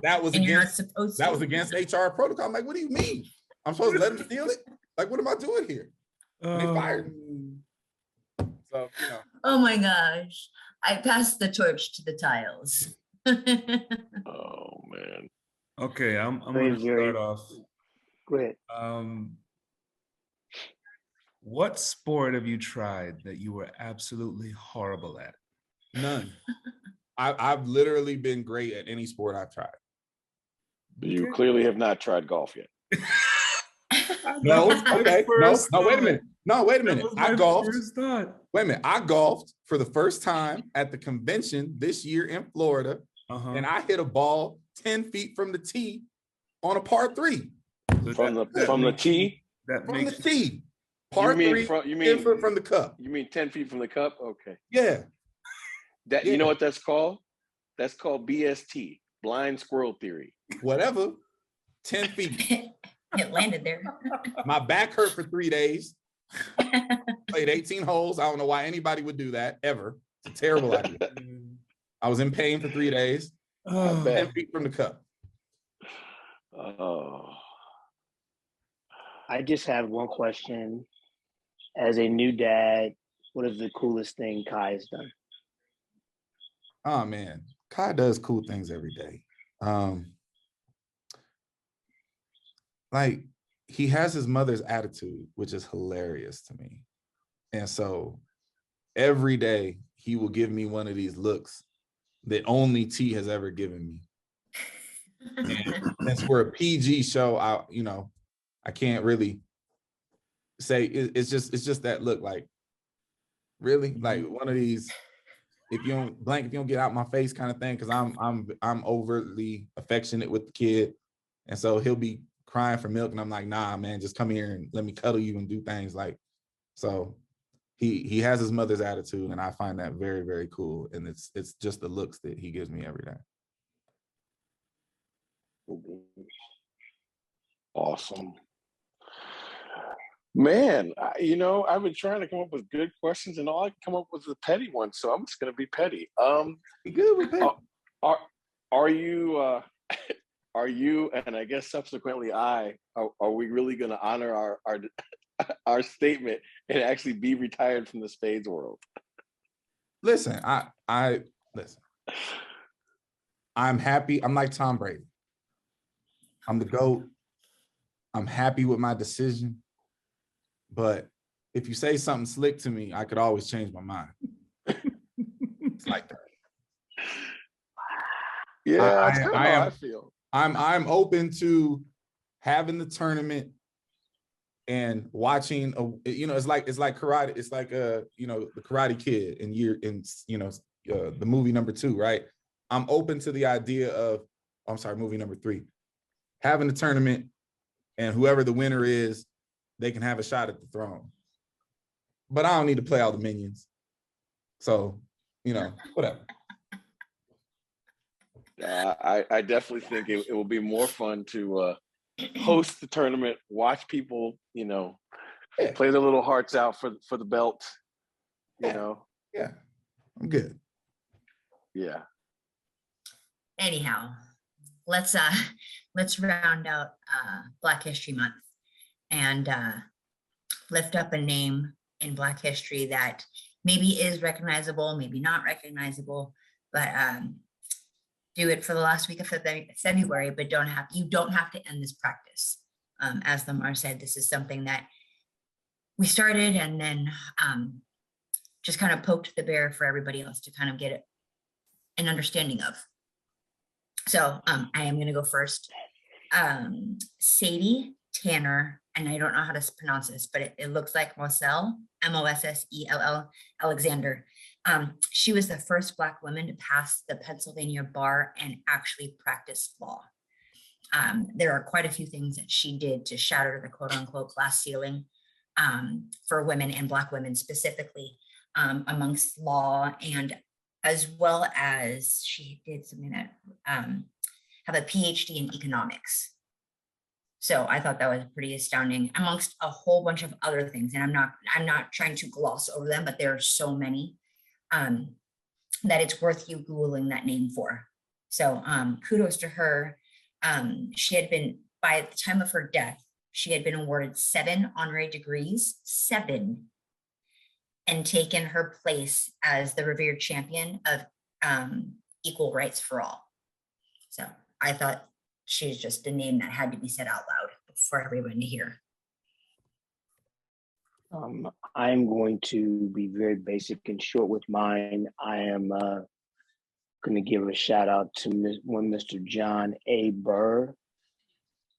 that was against HR protocol. I'm like, what do you mean? I'm supposed to let them steal it? Like, what am I doing here? And they fired me. So, you know. Oh my gosh. I passed the torch to the tiles. Oh man. Okay, I'm going to start off. Go ahead. What sport have you tried that you were absolutely horrible at? None. I've literally been great at any sport I've tried. You clearly have not tried golf yet. No, okay. No, wait a minute. No, wait a minute. I golfed. Wait a minute. I golfed for the first time at the convention this year in Florida, and I hit a ball 10 feet from the tee on a par 3. From the tee? From the tee. Par 3 from the cup. You mean 10 feet from the cup? Okay. Yeah. You know what that's called? That's called BST, blind squirrel theory. Whatever. 10 feet. It landed there. My back hurt for 3 days. Played 18 holes. I don't know why anybody would do that ever. It's a terrible idea. I was in pain for 3 days. 10 feet from the cup. Oh. I just have one question. As a new dad, what is the coolest thing Kai has done? Oh man, Kai does cool things every day. Like he has his mother's attitude, which is hilarious to me. And so every day he will give me one of these looks that only T has ever given me. And since we're a PG show, I can't really say it's just that look, like really, like one of these, if you don't get out my face kind of thing, because I'm overly affectionate with the kid, and so he'll be crying for milk, and I'm like, nah, man, just come here and let me cuddle you and do things like. So he has his mother's attitude, and I find that very, very cool, and it's just the looks that he gives me every day. Awesome. Man, I've been trying to come up with good questions, and all I can come up with is a petty one, so I'm just going to be petty. Be good with petty. Are you, and I guess subsequently are we really going to honor our statement and actually be retired from the spades world? Listen, I listen. I'm happy. I'm like Tom Brady. I'm the GOAT. I'm happy with my decision. But if you say something slick to me, I could always change my mind. It's like that. Yeah, that's kind of how I feel. I'm open to having the tournament and watching it's like karate. It's like the Karate Kid the movie number 2, right? I'm open to the idea of, movie number 3, having the tournament, and whoever the winner is, they can have a shot at the throne. But I don't need to play all the minions. So, whatever. I definitely think it will be more fun to host the tournament, watch people, play their little hearts out for the belt, Yeah, I'm good. Yeah. Anyhow, let's round out Black History Month and lift up a name in Black history that maybe is recognizable, maybe not recognizable, but do it for the last week of February, but you don't have to end this practice. As Lamar said, this is something that we started and then just kind of poked the bear for everybody else to kind of get an understanding of. So I am going to go first. Sadie Tanner, and I don't know how to pronounce this, but it looks like Mossell, Mossell, Alexander. She was the first Black woman to pass the Pennsylvania bar and actually practice law. There are quite a few things that she did to shatter the quote unquote glass ceiling for women and Black women specifically amongst law, and as well as she did something that have a PhD in economics. So I thought that was pretty astounding, amongst a whole bunch of other things. And I'm not trying to gloss over them, but there are so many that it's worth you Googling that name for. So kudos to her. She had been, by the time of her death, she had been awarded 7 honorary degrees, 7, and taken her place as the revered champion of equal rights for all. So I thought she's just a name that had to be said out loud for everyone to hear. I'm going to be very basic and short with mine. I am going to give a shout out to Mr. John A. Burr,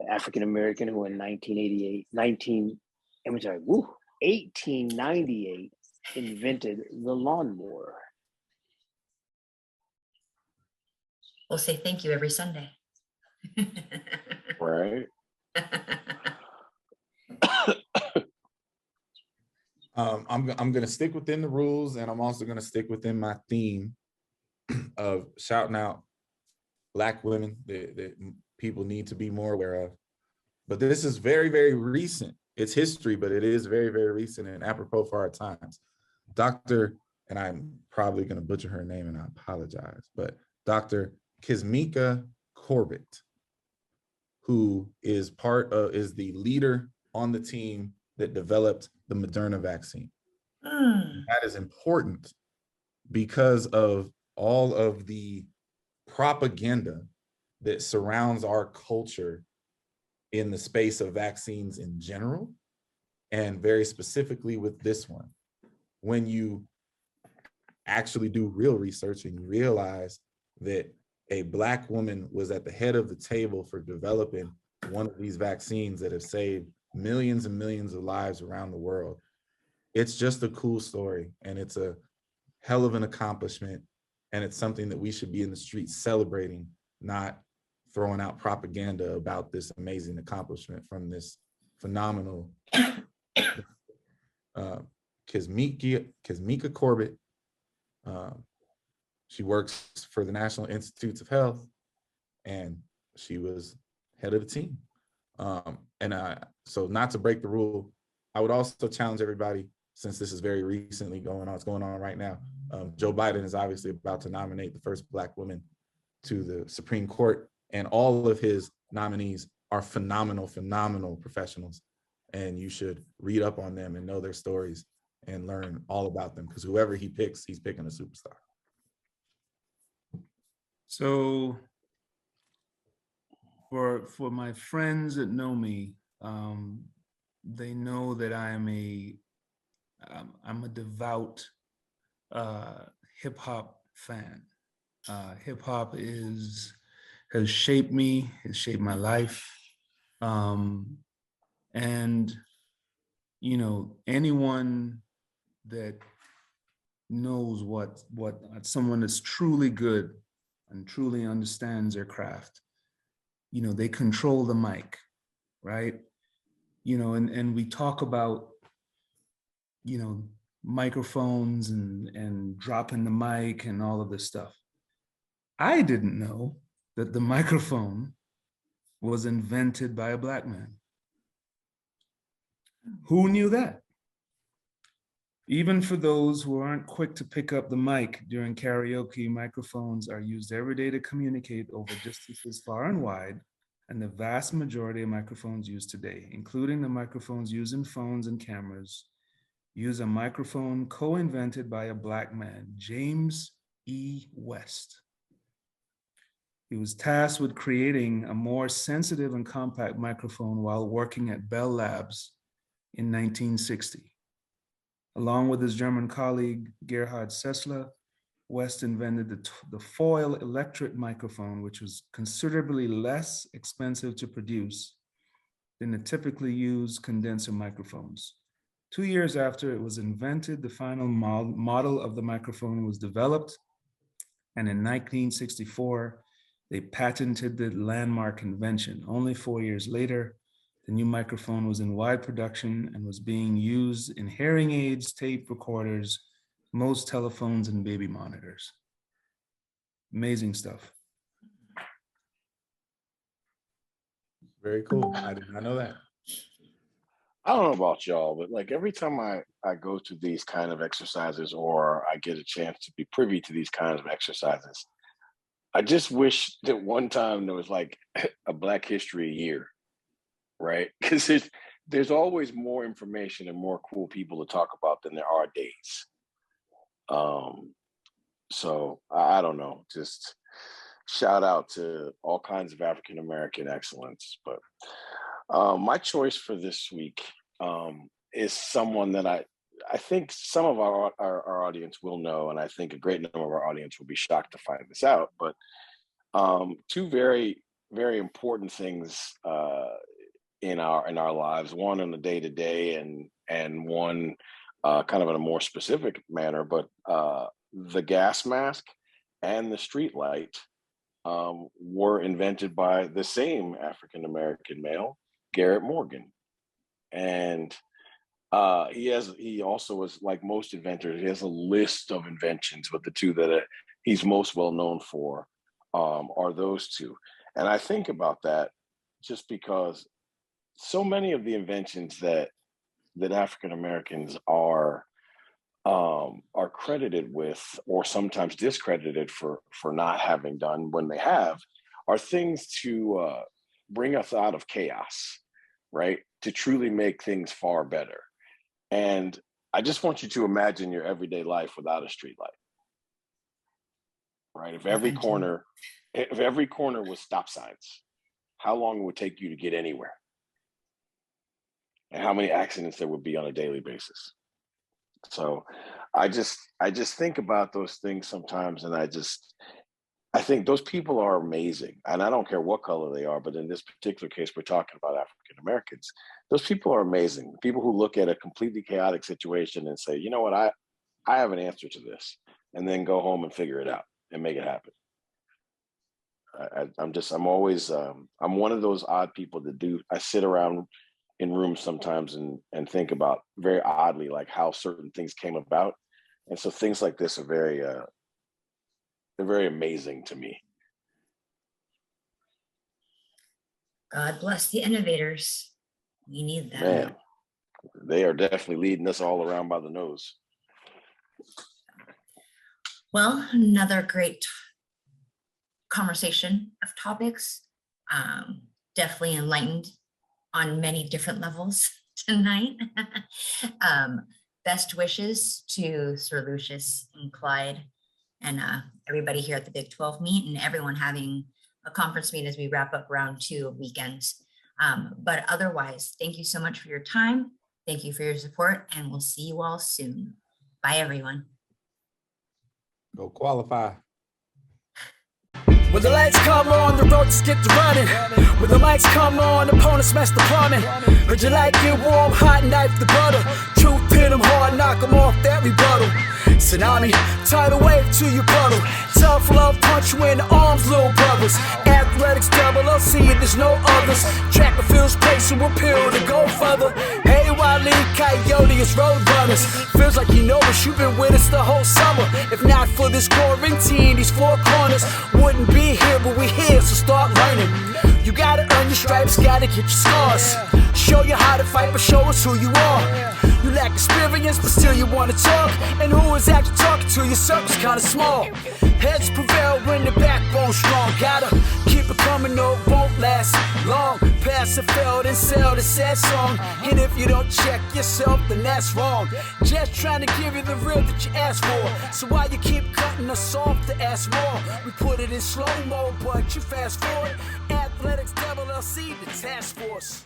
African American, who in 1898 invented the lawnmower. We'll say thank you every Sunday. Right. I'm going to stick within the rules, and I'm also going to stick within my theme of shouting out Black women that people need to be more aware of. But this is very, very recent. It's history, but it is very, very recent and apropos for our times. Dr., and I'm probably going to butcher her name and I apologize, but Dr. Kizzmekia Corbett, who is is the leader on the team that developed the Moderna vaccine. That is important because of all of the propaganda that surrounds our culture in the space of vaccines in general, and very specifically with this one. When you actually do real research and you realize that a Black woman was at the head of the table for developing one of these vaccines that have saved millions and millions of lives around the world. It's just a cool story, and it's a hell of an accomplishment, and it's something that we should be in the streets celebrating, not throwing out propaganda about this amazing accomplishment from this phenomenal Kizzmekia Corbett. She works for the National Institutes of Health, and she was head of the team. So not to break the rule, I would also challenge everybody, since this is very recently going on, it's going on right now. Joe Biden is obviously about to nominate the first Black woman to the Supreme Court, and all of his nominees are phenomenal, phenomenal professionals. And you should read up on them and know their stories and learn all about them, because whoever he picks, he's picking a superstar. So for my friends that know me, they know that I'm a devout hip hop fan. Hip hop has shaped me, has shaped my life, and anyone that knows what someone that's truly good and truly understands their craft, they control the mic, right? And we talk about microphones and dropping the mic and all of this stuff. I didn't know that the microphone was invented by a Black man. Who knew that? Even for those who aren't quick to pick up the mic during karaoke, microphones are used every day to communicate over distances far and wide, and the vast majority of microphones used today, including the microphones used in phones and cameras, use a microphone co-invented by a Black man, James E. West. He was tasked with creating a more sensitive and compact microphone while working at Bell Labs in 1960. Along with his German colleague, Gerhard Sessler, West invented the foil electric microphone, which was considerably less expensive to produce than the typically used condenser microphones. 2 years after it was invented, the final model of the microphone was developed, and in 1964, they patented the landmark invention. Only 4 years later, the new microphone was in wide production and was being used in hearing aids, tape recorders, most telephones, and baby monitors. Amazing stuff. Very cool. I did not know that. I don't know about y'all, but like every time I go to these kind of exercises or I get a chance to be privy to these kinds of exercises, I just wish that one time there was like a Black History year, right? Because there's always more information and more cool people to talk about than there are days. So I don't know, just shout out to all kinds of African-American excellence. But my choice for this week is someone that I think some of our audience will know, and I think a great number of our audience will be shocked to find this out. But two very, very important things in our lives. One on the day to day, and one kind of in a more specific manner. But the gas mask and the street light were invented by the same African American male, Garrett Morgan, and he also was, like most inventors, he has a list of inventions, but the two that he's most well known for are those two. And I think about that just because so many of the inventions that African Americans are credited with, or sometimes discredited for not having done when they have, are things to bring us out of chaos, right? To truly make things far better. And I just want you to imagine your everyday life without a street light, right? If every corner was stop signs, how long it would take you to get anywhere? And how many accidents there would be on a daily basis? So I just think about those things sometimes, and I think those people are amazing. And I don't care what color they are, but in this particular case, we're talking about African Americans. Those people are amazing. People who look at a completely chaotic situation and say, you know what, I have an answer to this, and then go home and figure it out and make it happen. I'm always I'm one of those odd people that I sit around in rooms sometimes and think about very oddly, like how certain things came about. And so things like this are they're very amazing to me. God bless the innovators. We need them. Man, they are definitely leading us all around by the nose. Well, another great conversation of topics. Definitely enlightened on many different levels tonight. Best wishes to Sir Lucius and Clyde and everybody here at the Big 12 meet, and everyone having a conference meet as we wrap up round 2 of weekends. But otherwise, thank you so much for your time. Thank you for your support, and we'll see you all soon. Bye, everyone. Go qualify. When the lights come on, the road just get to running. When the lights come on, opponents smash the plumbing. Heard you like it warm, hot knife the butter. Truth hit them hard, knock them off that rebuttal. Tsunami, tidal wave to your puddle. Tough love punch you in the arms, little brothers. Athletics LLC, there's no others. Track and field's place and we'll peel to go further. Hey, Wile E. Coyote, it's road runners. Feels like you know us, you've been with us the whole summer. If not for this quarantine, these 4 corners wouldn't be here, but we here, so start learning. You gotta earn your stripes, gotta get your scars. Show you how to fight, but show us who you are. You lack experience, but still you wanna talk. And who is actually talking to you? Circle's kinda small. Heads prevail when the backbone's strong. Gotta keep it coming, no, it won't last long. Pass it, failed, and sell the sad song. And if you don't check yourself, then that's wrong. Just trying to give you the real that you asked for. So why you keep cutting us off to ask more? We put it in slow-mo, but you fast forward. Athletics LLC, the task force.